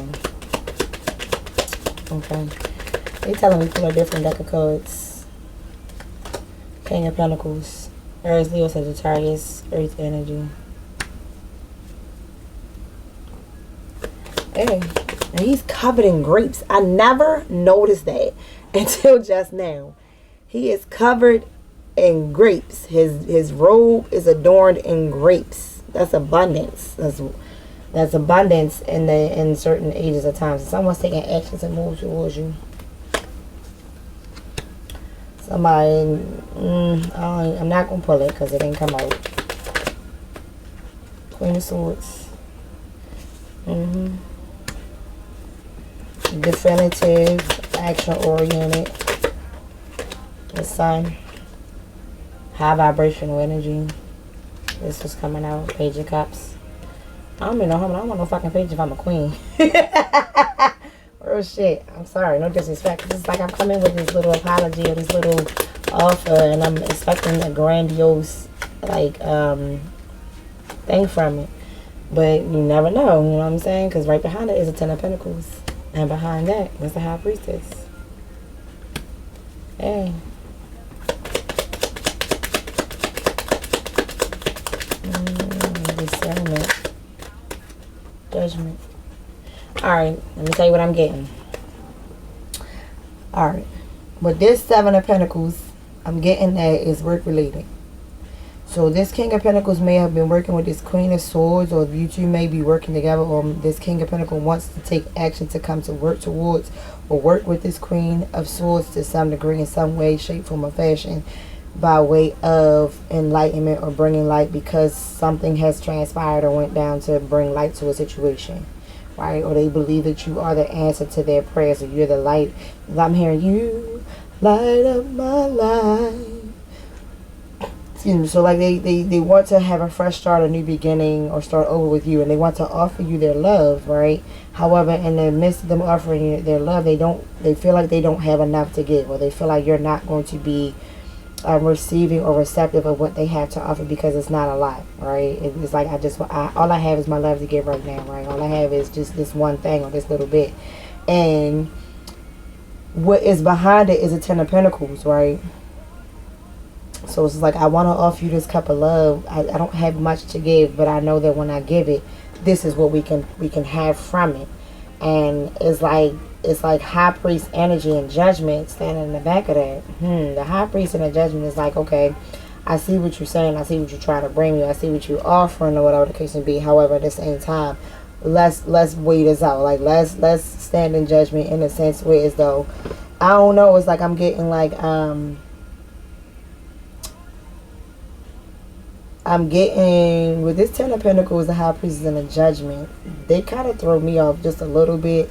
Okay. They telling me pull a different deck of cards. King of Pentacles, Aries, Leo, Sagittarius, Earth energy. Hey, and he's covered in grapes. I never noticed that until just now. He is covered in grapes. His robe is adorned in grapes. That's abundance. That's abundance in certain ages of time. So someone's taking actions and moves towards you. Somebody, I'm not going to pull it because it didn't come out. Queen of Swords. Definitive, action-oriented. The Sun. High vibrational energy. This was coming out. Page of Cups. I don't even know how I don't want no fucking page if I'm a queen. Real shit. I'm sorry. No disrespect. It's like I'm coming with this little apology or this little offer and I'm expecting a grandiose thing from it. But you never know. You know what I'm saying? Because right behind it is a Ten of Pentacles. And behind that is the High Priestess. Hey. Discernment. Judgment. Alright, let me tell you what I'm getting. Alright. With this Seven of Pentacles, I'm getting that is work related. So this King of Pentacles may have been working with this Queen of Swords, or you two may be working together, or this King of Pentacles wants to take action to come to work towards or work with this Queen of Swords to some degree in some way, shape, form, or fashion by way of enlightenment or bringing light because something has transpired or went down to bring light to a situation. Right? Or they believe that you are the answer to their prayers, or you're the light. I'm hearing you, light up my life. Excuse me. So like they want to have a fresh start, a new beginning, or start over with you, and they want to offer you their love, right? However, in the midst of them offering you their love, they feel like they don't have enough to give, or they feel like you're not going to be receiving or receptive of what they have to offer because it's not a lot, right? It's like all I have is my love to give right now, right? All I have is just this one thing or this little bit, and what is behind it is a Ten of Pentacles, right? So it's like, I want to offer you this cup of love. I don't have much to give, but I know that when I give it, this is what we can have from it. And it's like High Priest energy and Judgment standing in the back of that. The High Priest and the Judgment is like, okay, I see what you're saying. I see what you're trying to bring me. I see what you're offering or whatever the case may be. However, at the same time, let's weigh this out. Like let's stand in judgment in a sense where as though I don't know. It's like I'm getting like I'm getting with this Ten of Pentacles, the High Priestess, and the Judgment. They kind of throw me off just a little bit.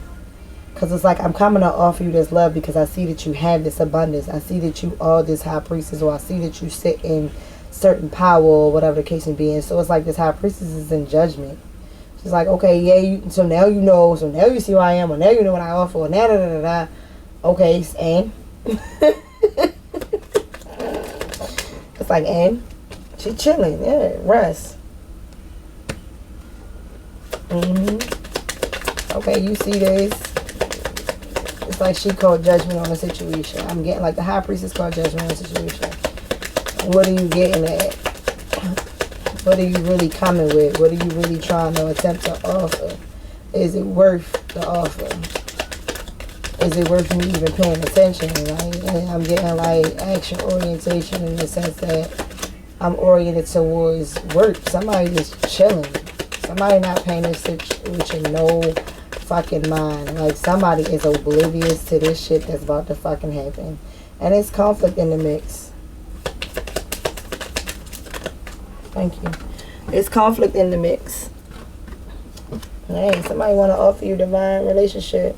Because it's like I'm coming to offer you this love because I see that you have this abundance. I see that you are this High Priestess, or I see that you sit in certain power, or whatever the case may be. And so it's like this High Priestess is in judgment. She's like, okay, yeah, so now you know, so now you see who I am, or now you know what I offer, or da da da da. Okay, and it's like, and she chilling, yeah, rest. Okay, you see this. It's like she called judgment on the situation. I'm getting like the High Priestess called judgment on the situation. What are you getting at? What are you really coming with? What are you really trying to attempt to offer? Is it worth the offer? Is it worth me even paying attention? Right? And I'm getting like action orientation in the sense that I'm oriented towards work. Somebody is chilling. Somebody not paying this situation no fucking mind. Like somebody is oblivious to this shit that's about to fucking happen. And it's conflict in the mix. Thank you. It's conflict in the mix. Hey, somebody want to offer you divine relationship.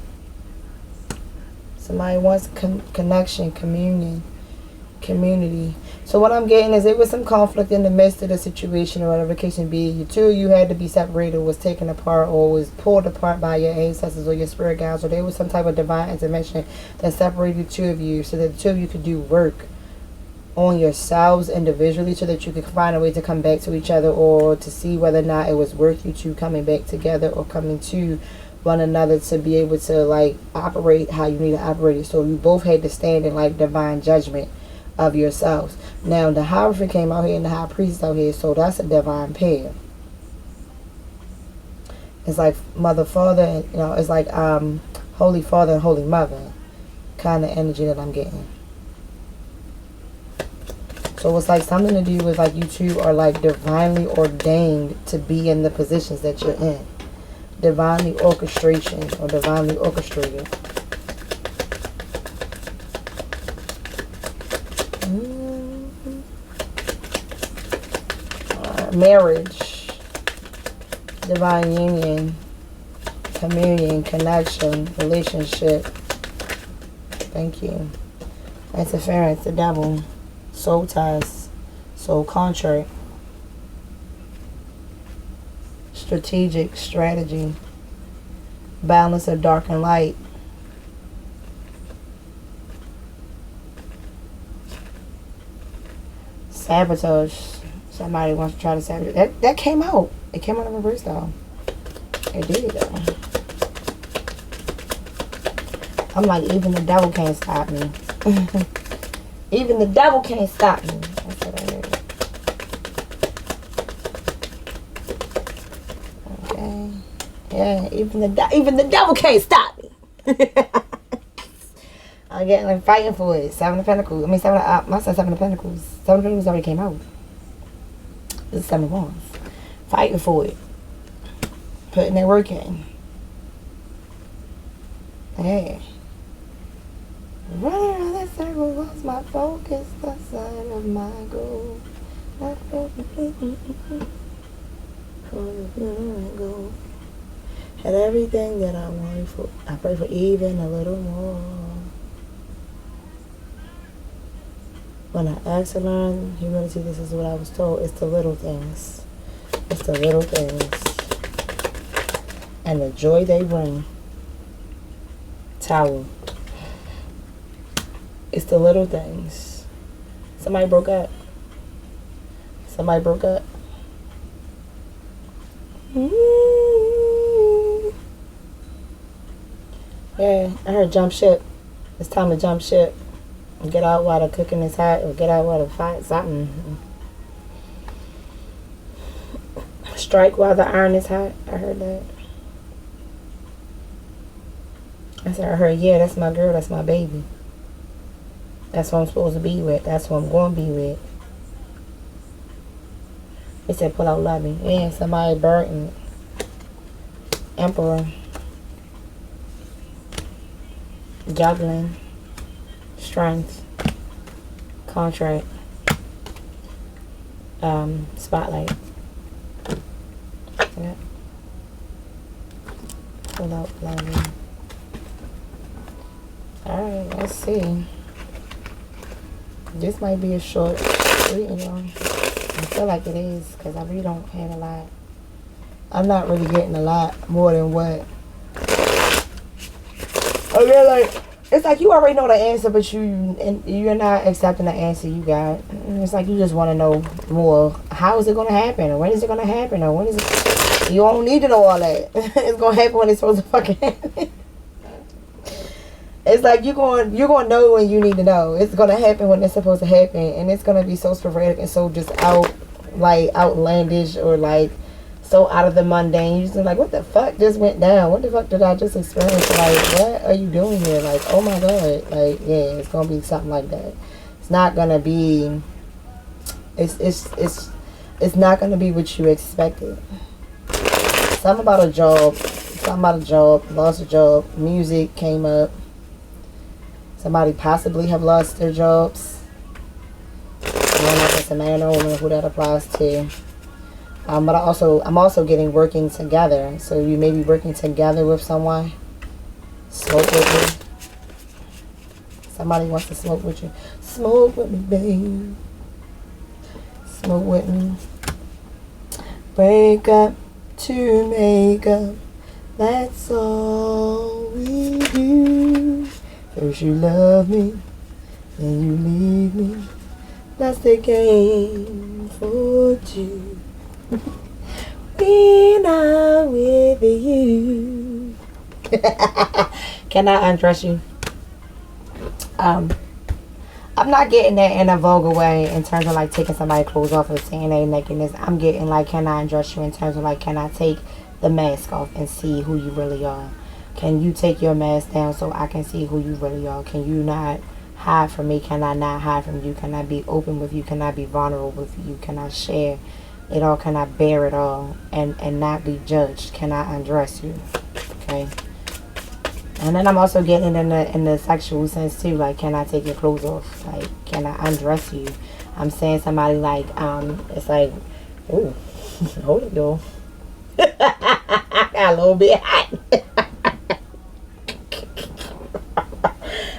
Somebody wants connection, communion, community. So what I'm getting is there was some conflict in the midst of the situation, or whatever the case may be. You two, you had to be separated, was taken apart, or was pulled apart by your ancestors or your spirit guides, or there was some type of divine intervention that separated the two of you, so that the two of you could do work on yourselves individually, so that you could find a way to come back to each other, or to see whether or not it was worth you two coming back together, or coming to one another to be able to like operate how you need to operate. So you both had to stand in like divine judgment of yourselves. Now the Hierophant came out here and the High Priest out here, so that's a divine pair. It's like Mother, Father, and you know, it's like Holy Father and Holy Mother kind of energy that I'm getting. So it's like something to do with like you two are like divinely ordained to be in the positions that you're in. Divinely orchestration or divinely orchestrated. Marriage, divine union, communion, connection, relationship. Thank you. Interference, the devil, soul ties, soul contract, strategic, strategy, balance of dark and light. Sabotage. Somebody wants to try to sabotage. That came out. It came out of reverse though. It did though. I'm like, even the devil can't stop me. Even the devil can't stop me. That's what I heard. Okay. Yeah, even the devil can't stop me. I'm getting like fighting for it. Seven of Pentacles. I mean, my son, Seven of Pentacles. Seven of Pentacles already came out. This is Seven of Wands. Fighting for it. Putting that work in. Hey. Running around that circle was my focus, the side of my goal. Had everything that I wanted for. I pray for even a little more. When I asked to learn humility, this is what I was told. It's the little things. It's the little things. And the joy they bring. Tower. It's the little things. Somebody broke up. Somebody broke up. Yeah, I heard jump ship. It's time to jump ship. Get out while the cooking is hot, or get out while the fire, something. Strike while the iron is hot. I heard that. I said, I heard, yeah, that's my girl, that's my baby. That's what I'm supposed to be with. That's what I'm going to be with. They said, pull out loving. Yeah, somebody burnt. Emperor. Juggling. Strength. Contract. Spotlight. Yeah. Pull out loving. Alright, let's see. This might be a short reading, y'all. I feel like it is, because I really don't have a lot. I'm not really getting a lot more than what. Okay, like, it's like you already know the answer, but you're not accepting the answer you got. It's like you just want to know more. How is it going to happen? Or when is it going to happen? Or when is it? You don't need to know all that. It's going to happen when it's supposed to fucking happen. It's like you're going to know when you need to know. It's going to happen when it's supposed to happen. And it's going to be so sporadic and so just outlandish or like so out of the mundane. You're just like, what the fuck just went down? What the fuck did I just experience? Like, what are you doing here? Like, oh my God. Like, yeah, it's going to be something like that. It's not going to be, it's not going to be what you expected. Something about a job, lost a job, music came up. Somebody possibly have lost their jobs. I don't know if it's a man or woman who that applies to. But I'm also getting working together. So you may be working together with someone. Smoke with me. Somebody wants to smoke with you. Smoke with me, babe. Smoke with me. Break up to make up. That's all we do. First you love me, then you leave me. That's the game for two. When I'm with you. Can I undress you? I'm not getting that in a vulgar way in terms of like taking somebody's clothes off or seeing their nakedness. I'm getting like, can I undress you in terms of like, can I take the mask off and see who you really are? Can you take your mask down so I can see who you really are? Can you not hide from me? Can I not hide from you? Can I be open with you? Can I be vulnerable with you? Can I share it all? Can I bear it all and not be judged? Can I undress you? Okay. And then I'm also getting in the sexual sense too. Like, can I take your clothes off? Like, can I undress you? I'm saying somebody like, it's like, ooh, hold it, girl. I got a little bit hot.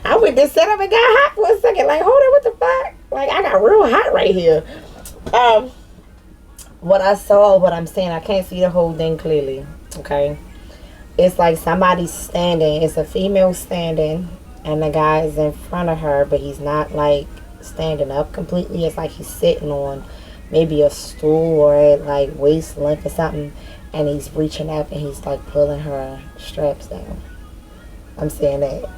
I went to set up and got hot for a second. Like, hold on, what the fuck? Like, I got real hot right here. What I saw, what I'm saying, I can't see the whole thing clearly. Okay. It's like somebody's standing. It's a female standing, and the guy is in front of her, but he's not like standing up completely. It's like he's sitting on maybe a stool or at like waist length or something, and he's reaching up and he's like pulling her straps down. I'm saying that.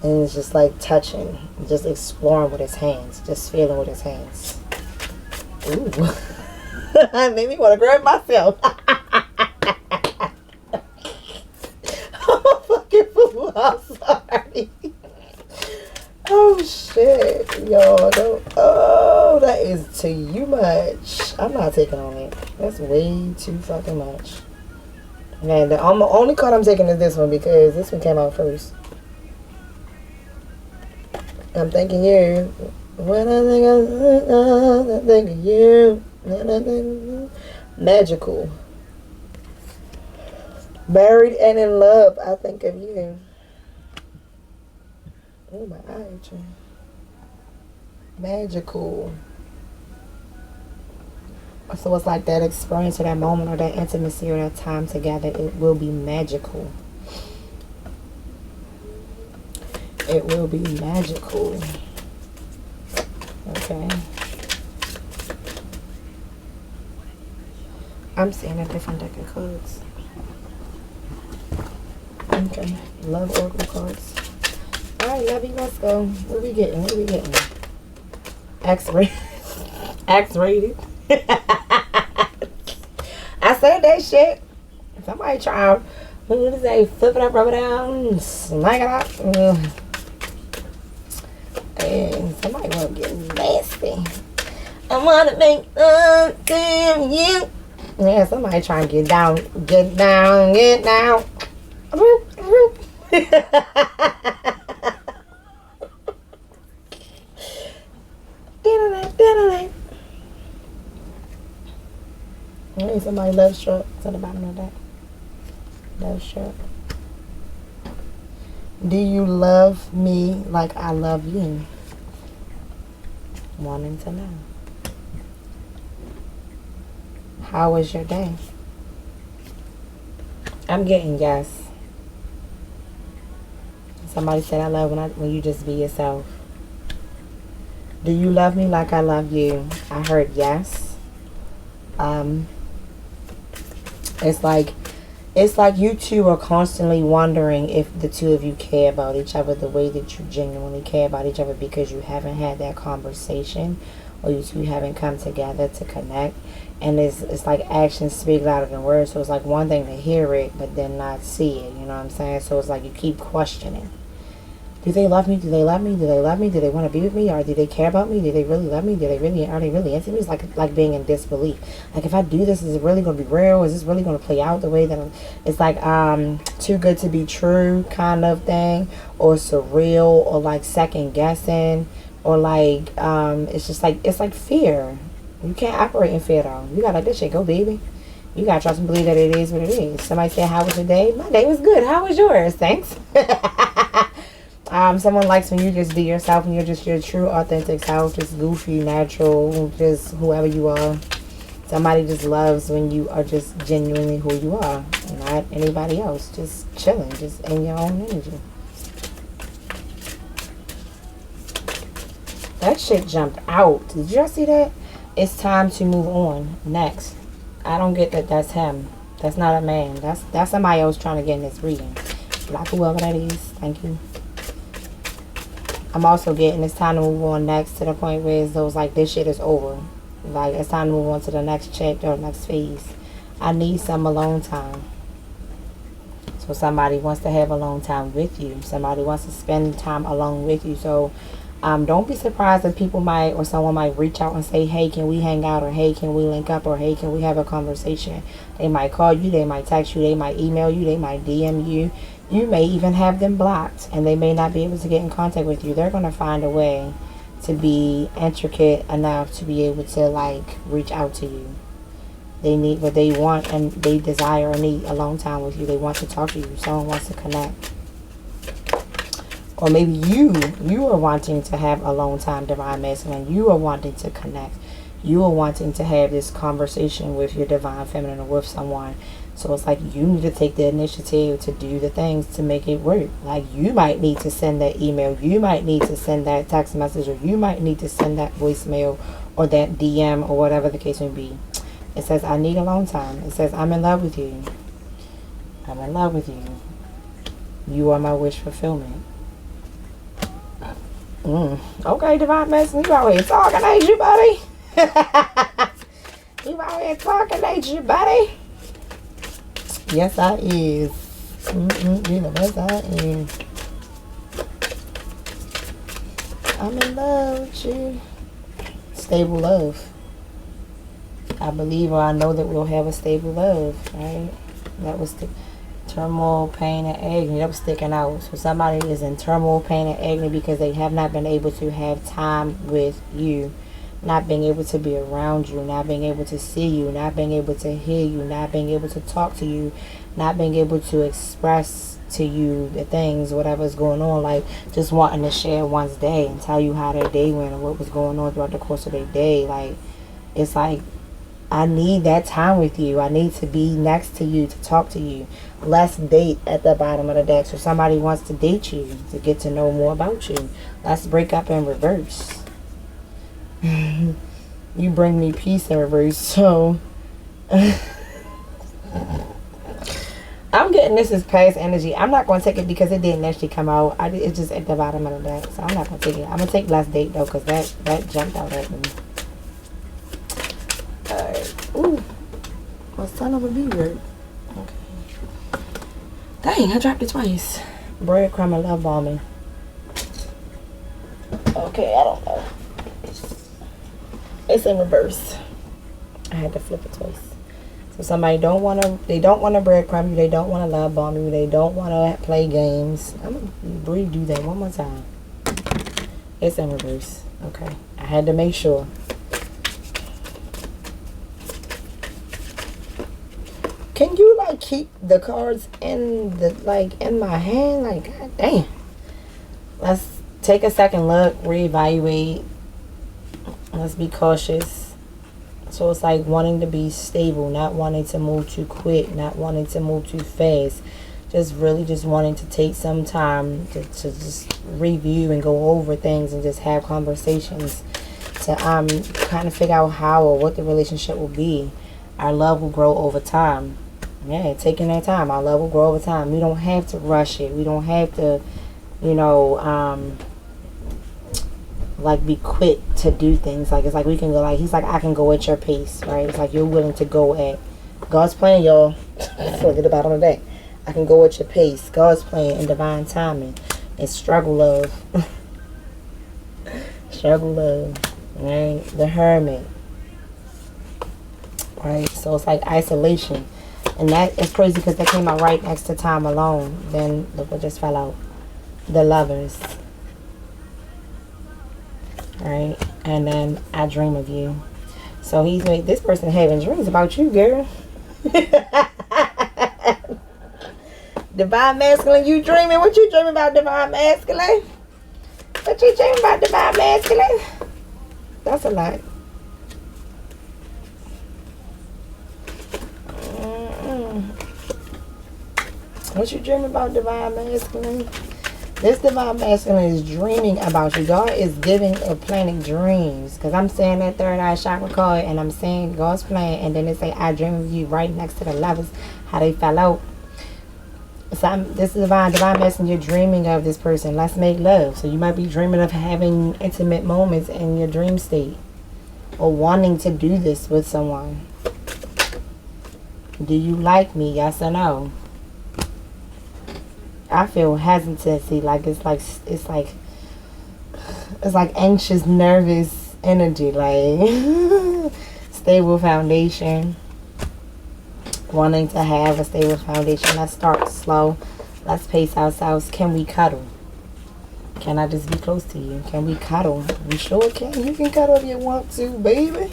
And it's just like touching, just exploring with his hands, just feeling with his hands. Ooh. It made me want to grab myself. I'm a fucking fool. I'm sorry. Oh shit. Y'all don't. Oh, that is too much. I'm not taking on it. That's way too fucking much. Man, the only card I'm taking is this one because this one came out first. I'm thanking you. When I think of you. Magical. Married and in love, I think of you. Oh, my eye itching. Magical. So it's like that experience or that moment or that intimacy or that time together, it will be magical. It will be magical. Okay. I'm seeing a different deck of cards. Okay. Love oracle cards. Alright, lovey, let's go. What are we getting? What are we getting? X-rated. X-rated. I said that shit. Somebody try, what did they say? Flip it up, rub it down, smack it up. And somebody want to get nasty. I want to make love to you. Yeah, somebody trying to get down, get down, get down. Hey, somebody love struck to the bottom of that. Love struck. Do you love me like I love you? Wanting to know. How was your day? I'm getting yes. Somebody said I love when you just be yourself. Do you love me like I love you? I heard yes. It's like you two are constantly wondering if the two of you care about each other the way that you genuinely care about each other, because you haven't had that conversation, or you two haven't come together to connect. And it's like actions speak louder than words. So it's like one thing to hear it but then not see it, you know what I'm saying? So it's like you keep questioning. Do they love me? Do they love me? Do they love me? Do they want to be with me? Or do they care about me? Do they really love me? Are they really into me? It's like being in disbelief. Like, if I do this, is it really going to be real? Is this really going to play out the way that it's like too good to be true kind of thing, or surreal, or like second guessing, or like it's just like, it's like fear. You can't operate in fear though. You gotta let this shit go, baby. You gotta trust and believe that it is what it is. Somebody said, how was your day? My day was good. How was yours? Thanks. Someone likes when you just be yourself and you're just your true, authentic self, just goofy, natural, just whoever you are. Somebody just loves when you are just genuinely who you are, not anybody else. Just chilling, just in your own energy. That shit jumped out. Did y'all see that? It's time to move on. Next. I don't get that that's him. That's not a man. That's somebody else trying to get in this reading. Like whoever that is. Thank you. I'm also getting it's time to move on next, to the point where it's those like, this shit is over. Like, it's time to move on to the next chapter or next phase. I need some alone time. So somebody wants to have alone time with you. Somebody wants to spend time alone with you. So don't be surprised if people might, or someone might reach out and say, hey, can we hang out? Or hey, can we link up? Or hey, can we have a conversation? They might call you, they might text you, they might email you, they might DM you. You may even have them blocked, and they may not be able to get in contact with you. They're going to find a way to be intricate enough to be able to like reach out to you. They need what they want, and they desire and need alone time with you. They want to talk to you. Someone wants to connect. Or maybe you are wanting to have alone time, divine masculine. You are wanting to connect. You are wanting to have this conversation with your divine feminine, or with someone. So it's like you need to take the initiative to do the things to make it work. Like, you might need to send that email. You might need to send that text message, or you might need to send that voicemail, or that DM, or whatever the case may be. It says, I need alone time. It says, I'm in love with you. I'm in love with you. You are my wish fulfillment. Okay, divine masculine, you out here talking, ain't you, buddy? You out here talking, ain't you, buddy? Yes, I is. You know, yes, I am. I'm in love with you. Stable love. I believe, or I know that we'll have a stable love, right? That was the turmoil, pain, and agony. That was sticking out. So somebody is in turmoil, pain, and agony because they have not been able to have time with you. Not being able to be around you, not being able to see you, not being able to hear you, not being able to talk to you, not being able to express to you the things, whatever's going on, like just wanting to share one's day and tell you how their day went or what was going on throughout the course of their day. Like, it's like, I need that time with you. I need to be next to you, to talk to you. Let's date at the bottom of the deck. So somebody wants to date you, to get to know more about you. Let's break up in reverse. You bring me peace in reverse. So I'm getting this is past energy. I'm not going to take it because it didn't actually come out. It's just at the bottom of the deck. So I'm not going to take it. I'm going to take last date though, because that jumped out at me. Alright. Ooh. Well, son of a B-word. Okay. Dang, I dropped it twice. Breadcrumb and love bombing. Okay, I don't know. It's in reverse. I had to flip it twice. So somebody don't want to, they don't want to breadcrumb you, they don't want to love bomb you, they don't want to play games. I'm going to redo that one more time. It's in reverse. Okay. I had to make sure. Can you like keep the cards in the in my hand? Like, god damn. Let's take a second look, reevaluate. Let's be cautious. So it's like wanting to be stable, not wanting to move too quick, not wanting to move too fast. Just really just wanting to take some time to just review and go over things and just have conversations to kind of figure out how or what the relationship will be. Our love will grow over time. Yeah, taking that time. Our love will grow over time. We don't have to rush it. We don't have to, you know, like be quick to do things. Like it's like we can go like he's like I can go at your pace, right? It's like you're willing to go at God's plan, y'all. Look at the bottom of that. I can go at your pace. God's plan and divine timing. And struggle love. Struggle love. Right? The hermit. Right? So it's like isolation. And that is crazy because that came out right next to time alone. Then look what just fell out. The lovers. Right? And then I dream of you. So he's made this person having dreams about you, girl. Divine masculine, you dreaming? What you dreaming about, divine masculine? What you dreaming about, divine masculine? That's a lot. What you dreaming about, divine masculine? This divine masculine is dreaming about you. God is giving or planning dreams. Because I'm saying that third eye chakra card and I'm saying God's plan. And then they say, I dream of you right next to the lovers. How they fell out. So this is divine masculine. You're dreaming of this person. Let's make love. So you might be dreaming of having intimate moments in your dream state. Or wanting to do this with someone. Do you like me? Yes or no? I feel hesitancy, like it's like anxious, nervous energy, like stable foundation. Wanting to have a stable foundation. Let's start slow. Let's pace ourselves. Can we cuddle? Can I just be close to you? Can we cuddle? You sure can? You can cuddle if you want to, baby.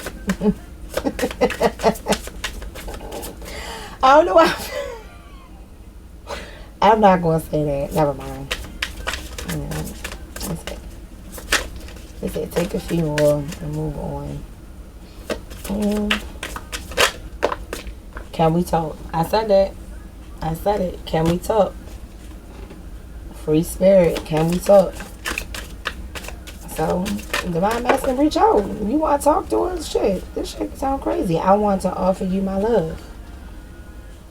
I don't know why. I'm not going to say that. Never mind. They said take a few more and move on. Can we talk? I said that. I said it. Can we talk? Free spirit. Can we talk? So, divine masculine, reach out. You want to talk to us? Shit. This shit sound crazy. I want to offer you my love.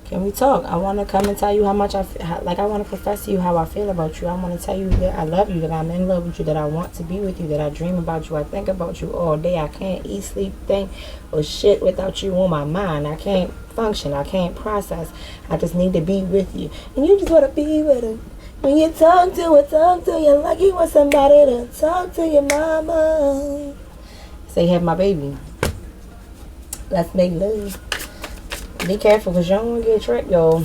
Can we talk? I want to come and tell you how much I want to profess to you how I feel about you. I want to tell you that I love you, that I'm in love with you, that I want to be with you, that I dream about you. I think about you all day. I can't eat, sleep, think, or shit without you on my mind. I can't function. I can't process. I just need to be with you. And you just want to be with her. When you talk to you like you want somebody to talk to your mama. Say, have my baby. Let's make love. Be careful because you don't want to get trapped, y'all.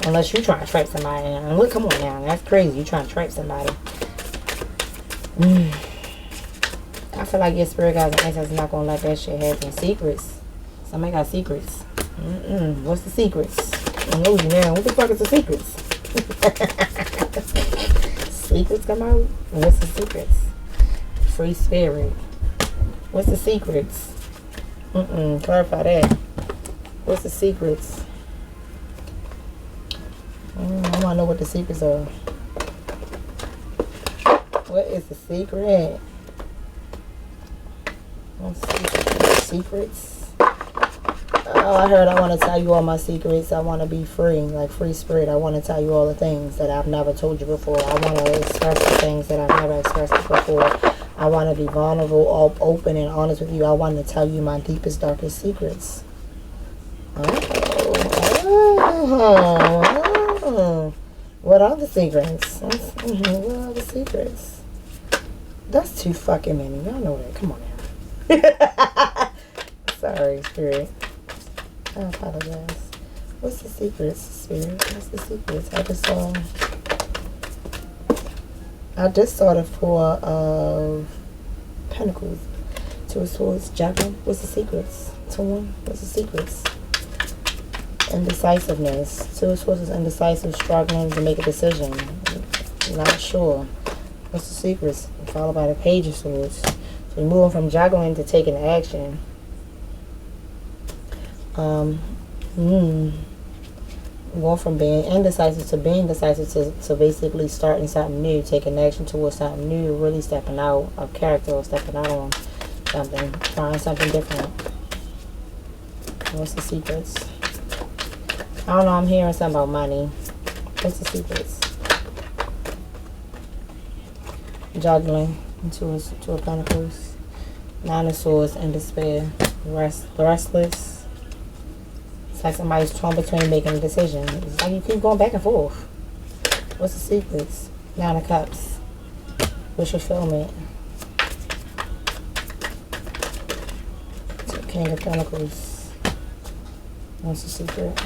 Unless you trying to trap somebody. Look, come on now. That's crazy. You trying to trap somebody. I feel like your spirit guys and ancestors not going to let that shit happen. Secrets. Somebody got secrets. What's the secrets? I know you now. What the fuck is the secrets? Secrets come out? What's the secrets? Free spirit. What's the secrets? Clarify that. What's the secrets? I want to know what the secrets are. What is the secret? What's the secrets? Oh, I heard I want to tell you all my secrets. I want to be free, like free spirit. I want to tell you all the things that I've never told you before. I want to express the things that I've never expressed before. I want to be vulnerable, open, and honest with you. I want to tell you my deepest, darkest secrets. What are the secrets? What are the secrets? That's too fucking many. Y'all know that. Come on now. Sorry, spirit. I apologize. What's the secrets, Spirit? What's the secrets? I just saw the Four of Pentacles. Two of Swords, juggling. What's the secrets? Torn. What's the secrets? Indecisiveness. Two of Swords is indecisive, struggling to make a decision. Not sure. What's the secrets? Followed by the Page of Swords. So we're moving from juggling to taking action. Going from being indecisive to being decisive to basically starting something new, taking action towards something new, really stepping out of character or stepping out on something, trying something different. What's the secrets? I don't know, I'm hearing something about money. What's the secrets? Juggling, two of Pentacles, Nine of Swords, and despair, restless. Like somebody's torn between making a decision. It's like you keep going back and forth. What's the secrets? Nine of Cups. Wish fulfillment. King of Pentacles. What's the secret?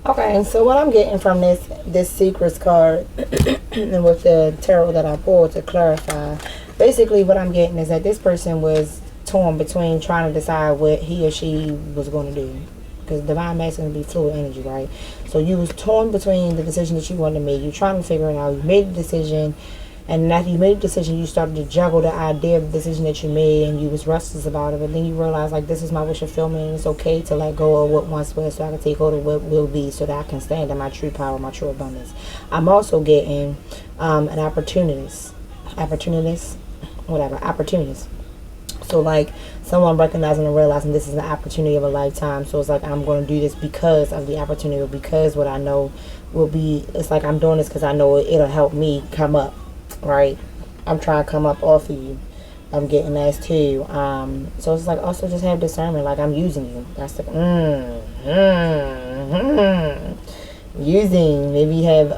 Okay, so what I'm getting from this secrets card and with the tarot that I pulled to clarify, basically what I'm getting is that this person was torn between trying to decide what he or she was going to do. Because divine masculine be fluid energy, right? So you was torn between the decision that you wanted to make. You're trying to figure it out. You made a decision. And after you made a decision, you started to juggle the idea of the decision that you made. And you was restless about it. But then you realized, like, this is my wish fulfillment. And it's okay to let go of what once was so I can take hold of what will be. So that I can stand in my true power, my true abundance. I'm also getting an opportunist. So like someone recognizing and realizing this is an opportunity of a lifetime. So it's like I'm going to do this because of the opportunity, or because what I know will be. It's like I'm doing this because I know it'll help me come up, right? I'm trying to come up off of you. I'm getting that too. So it's like also just have discernment. Like I'm using you. That's the using. Maybe you have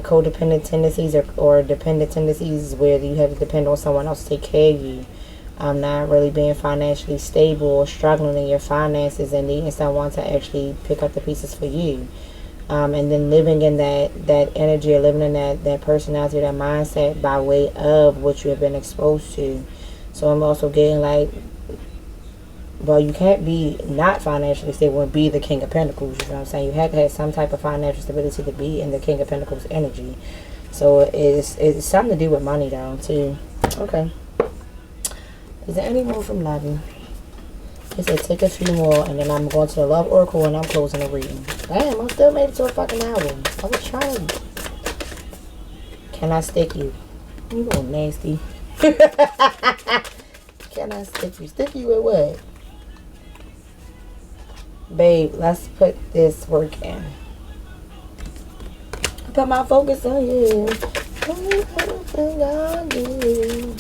codependent tendencies or dependent tendencies where you have to depend on someone else to take care of you. Not really being financially stable or struggling in your finances and needing someone to actually pick up the pieces for you. And then living in that energy, or living in that personality, that mindset by way of what you have been exposed to. So I'm also getting like, well, you can't be not financially stable and be the King of Pentacles. You know what I'm saying? You have to have some type of financial stability to be in the King of Pentacles energy. So it's something to do with money though too. Okay. Is there any more from Lovey? It said take a few more and then I'm going to the Love Oracle and I'm closing the reading. Damn, I still made it to a fucking album. I was trying. Can I stick you? You little nasty. Can I stick you? Stick you with what? Babe, let's put this work in. Put my focus on you. Everything I do.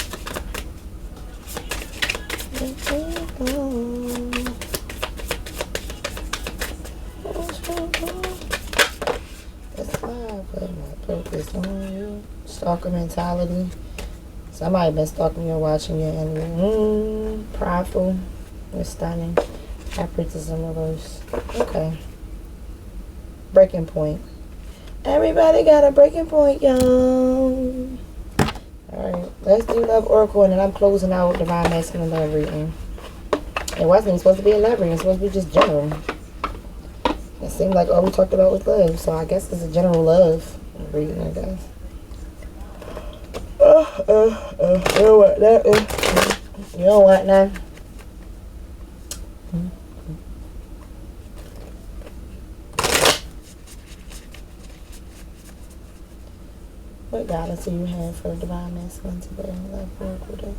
That's why I put my focus on you. Stalker mentality. Somebody been stalking you or watching your enemy. Prideful. You're stunning. High Priestess in reverse. Okay. Breaking point. Everybody got a breaking point, y'all. Alright, let's do Love Oracle and then I'm closing out Divine Masculine Love reading. It wasn't even supposed to be a love reading, it's supposed to be just general. It seemed like all we talked about was love, so I guess it's a general love reading, I guess. You know what that is? You know what now? What guidance do you have for the Divine Masculine today? Love Oracle Day.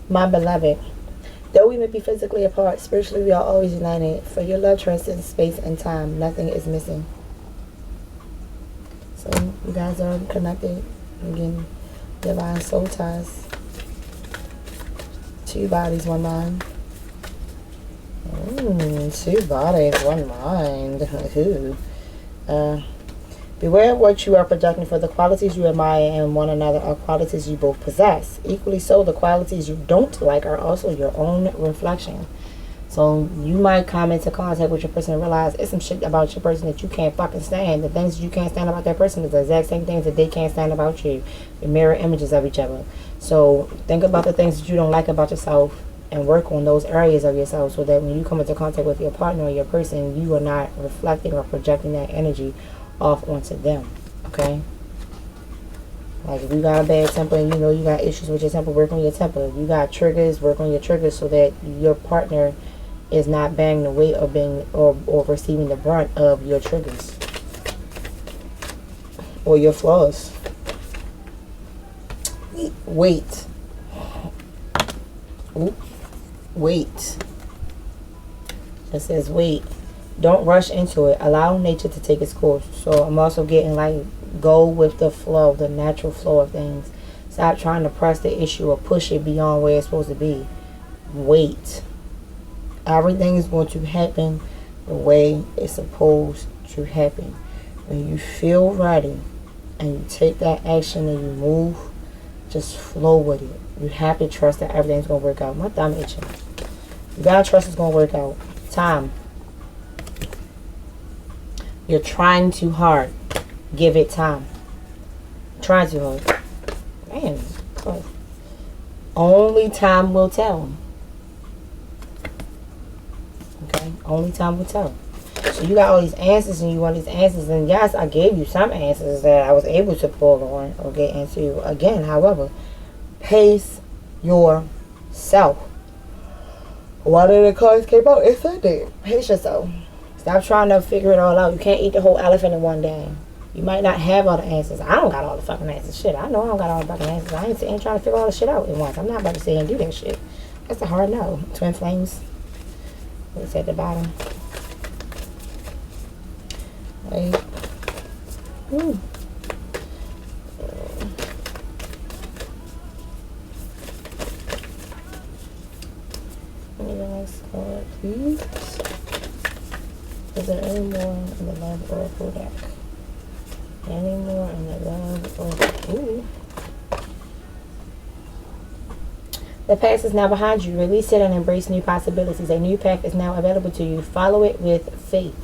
My beloved, though we may be physically apart, spiritually we are always united. For your love transcends space and time. Nothing is missing. So you guys are connected. Again, divine soul ties. 2 bodies, 1 mind. 2 bodies, 1 mind. Ooh. Beware of what you are projecting, for the qualities you admire in one another are qualities you both possess. Equally so, the qualities you don't like are also your own reflection. So you might come into contact with your person and realize it's some shit about your person that you can't fucking stand. The things that you can't stand about that person is the exact same things that they can't stand about you. The mirror images of each other. So think about the things that you don't like about yourself and work on those areas of yourself, so that when you come into contact with your partner or your person, you are not reflecting or projecting that energy off onto them. Okay? Like, if you got a bad temper and you know you got issues with your temper, work on your temper. If you got triggers, work on your triggers so that your partner is not bearing the weight of being or receiving the brunt of your triggers or your flaws. Wait. Ooh. Wait. It says wait. Don't rush into it. Allow nature to take its course. So I'm also getting like, go with the flow, the natural flow of things. Stop trying to press the issue or push it beyond where it's supposed to be. Wait. Everything is going to happen the way it's supposed to happen. When you feel ready and you take that action and you move, just flow with it. You have to trust that everything's going to work out. My thumb itching. You got to trust it's going to work out. Time. You're trying too hard. Give it time. Trying too hard. Man, God. Only time will tell. Okay? Only time will tell. So you got all these answers and you want these answers. And yes, I gave you some answers that I was able to pull on or get into. Again, however, pace yourself. One of the cards came out. It said that. Pace yourself. Stop trying to figure it all out. You can't eat the whole elephant in one day. You might not have all the answers. I don't got all the fucking answers. Shit, I know I don't got all the fucking answers. I ain't sitting trying to figure all the shit out at once. I'm not about to sit and do that shit. That's a hard no. Twin flames. It's at the bottom. Wait. Ooh. Next card, please. Is there any more in the Love Oracle deck? Any more in the Love Oracle? Ooh. The past is now behind you. Release it and embrace new possibilities. A new path is now available to you. Follow it with faith.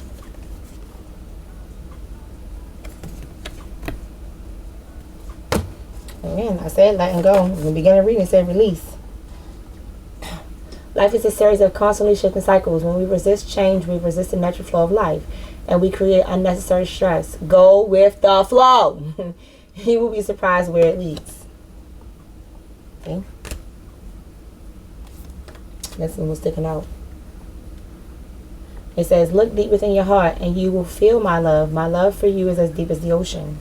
Again, I said letting go. In the beginning of reading, it said release. Life is a series of constantly shifting cycles. When we resist change, we resist the natural flow of life, and we create unnecessary stress. Go with the flow. You will be surprised where it leads. Okay. This one was sticking out. It says, look deep within your heart, and you will feel my love. My love for you is as deep as the ocean.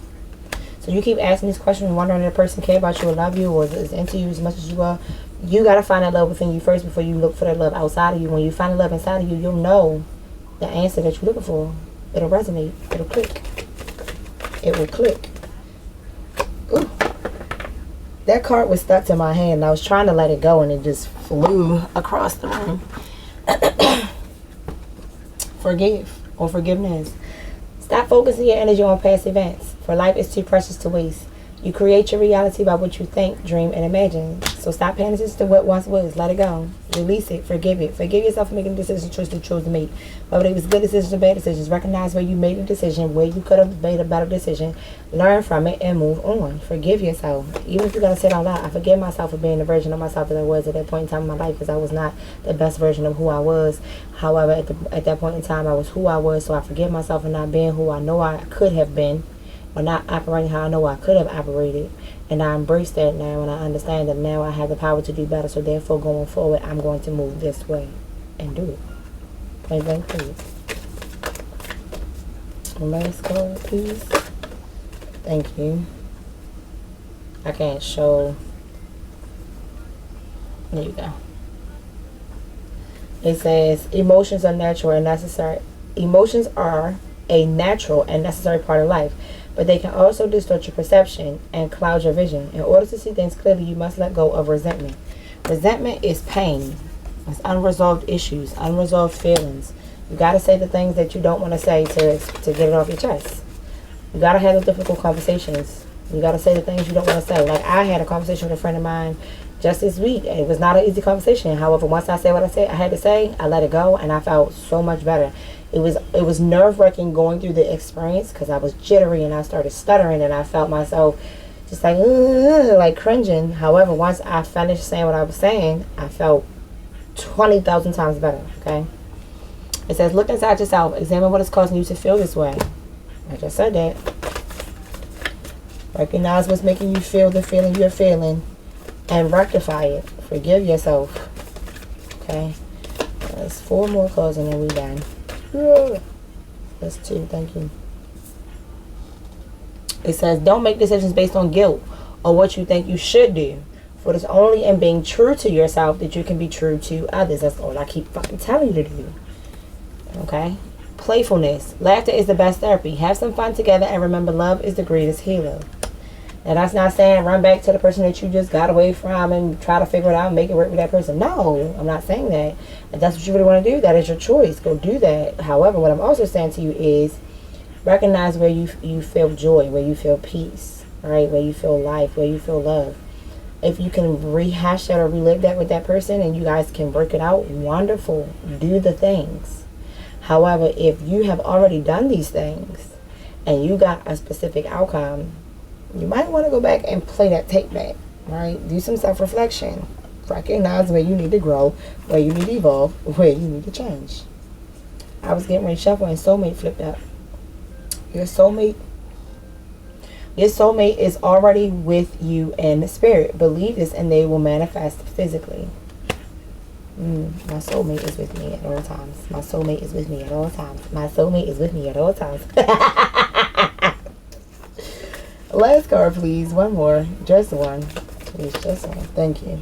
So you keep asking these questions, wondering if a person care about you or love you or is into you as much as you are. You got to find that love within you first before you look for that love outside of you. When you find the love inside of you, you'll know the answer that you're looking for. It'll resonate. It'll click. It will click. Ooh. That card was stuck to my hand and I was trying to let it go and it just flew across the room. Forgive or forgiveness. Stop focusing your energy on past events, for life is too precious to waste. You create your reality by what you think, dream, and imagine. So stop paying attention to what once was. Let it go. Release it. Forgive it. Forgive yourself for making the decisions, choices you chose to make. Whether it was good decisions or bad decisions, recognize where you made a decision, where you could have made a better decision. Learn from it and move on. Forgive yourself. Even if you gotta say it out loud, I forgive myself for being the version of myself that I was at that point in time in my life, because I was not the best version of who I was. However, at that point in time, I was who I was. So I forgive myself for not being who I know I could have been, or not operating how I know I could have operated. And I embrace that now, and I understand that now I have the power to do better. So therefore, going forward, I'm going to move this way and do it. Point blank, please. Last card, please. Thank you. I can't show. There you go. It says, emotions are natural and necessary. Emotions are a natural and necessary part of life, but they can also distort your perception and cloud your vision. In order to see things clearly, you must let go of resentment. Resentment is pain. It's unresolved issues, unresolved feelings. You got to say the things that you don't want to say to get it off your chest. You gotta have those difficult conversations. You gotta say the things you don't want to say. Like, I had a conversation with a friend of mine just this week. It was not an easy conversation. However, once I said what I had to say, I let it go, and I felt so much better. It was nerve-wracking going through the experience because I was jittery and I started stuttering and I felt myself just like cringing. However, once I finished saying what I was saying, I felt 20,000 times better. Okay. It says, look inside yourself. Examine what is causing you to feel this way. I just said that. Recognize what's making you feel the feeling you're feeling and rectify it. Forgive yourself. Okay. There's 4 more cards and then we done. That's 2. Thank you. It says, don't make decisions based on guilt or what you think you should do. For it's only in being true to yourself that you can be true to others. That's all I keep fucking telling you to do. Okay? Playfulness. Laughter is the best therapy. Have some fun together and remember, love is the greatest healer. Now, that's not saying run back to the person that you just got away from and try to figure it out and make it work with that person. No, I'm not saying that. If that's what you really want to do, that is your choice. Go do that. However, what I'm also saying to you is recognize where you feel joy, where you feel peace, right? Where you feel life, where you feel love. If you can rehash that or relive that with that person and you guys can work it out, wonderful. Do the things. However, if you have already done these things and you got a specific outcome, you might want to go back and play that tape back, right? Do some self-reflection. Recognize where you need to grow, where you need to evolve, where you need to change. I was getting ready to shuffle and soulmate flipped up. Your soulmate is already with you in spirit. Believe this and they will manifest physically. My soulmate is with me at all times. My soulmate is with me at all times. My soulmate is with me at all times. Last card, please. One more. Just one. Please, just one. Thank you.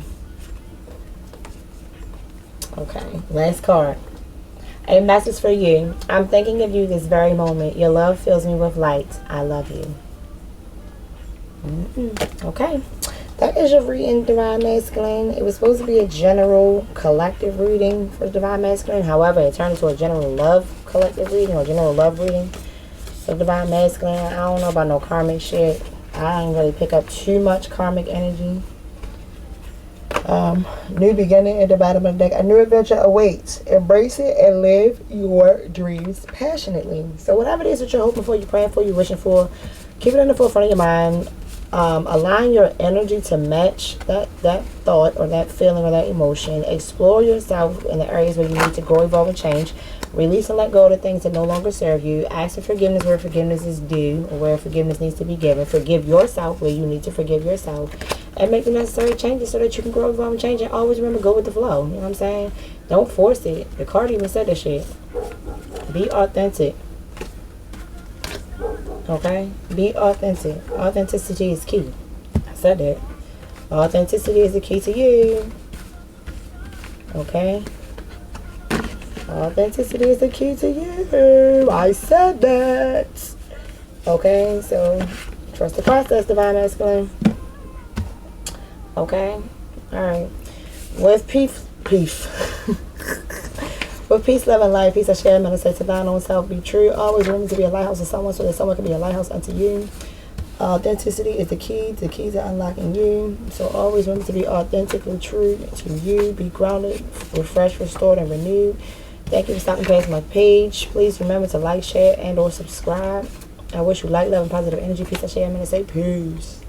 Okay. Last card. A message for you. I'm thinking of you this very moment. Your love fills me with light. I love you. Okay. That is your reading, Divine Masculine. It was supposed to be a general collective reading for Divine Masculine. However, it turned into a general love collective reading or general love reading. So Divine Masculine, I don't know about no karmic shit. I didn't really pick up too much karmic energy. New beginning at the bottom of the deck. A new adventure awaits. Embrace it and live your dreams passionately. So whatever it is that you're hoping for, you're praying for, you're wishing for, keep it in the forefront of your mind. Align your energy to match that thought or that feeling or that emotion. Explore yourself in the areas where you need to grow, evolve, and change. Release and let go of the things that no longer serve you. Ask for forgiveness where forgiveness is due or where forgiveness needs to be given. Forgive yourself where you need to forgive yourself. And make the necessary changes so that you can grow, evolve, and change. And always remember, go with the flow. You know what I'm saying? Don't force it. The card even said that shit. Be authentic. Okay? Be authentic. Authenticity is key. I said that. Authenticity is the key to you. Okay? Authenticity is the key to you. I said that. Okay? So, trust the process, Divine Masculine. Okay? Alright. With peace. With peace, love, and life, peace, I share, meditate to thine own self, be true. Always remember to be a lighthouse to someone so that someone can be a lighthouse unto you. Authenticity is the key to unlocking you. So always remember to be authentically true to you. Be grounded, refreshed, restored, and renewed. Thank you for stopping past my page. Please remember to like, share, and or subscribe. I wish you light, love, and positive energy. Peace, I share, meditate. Peace.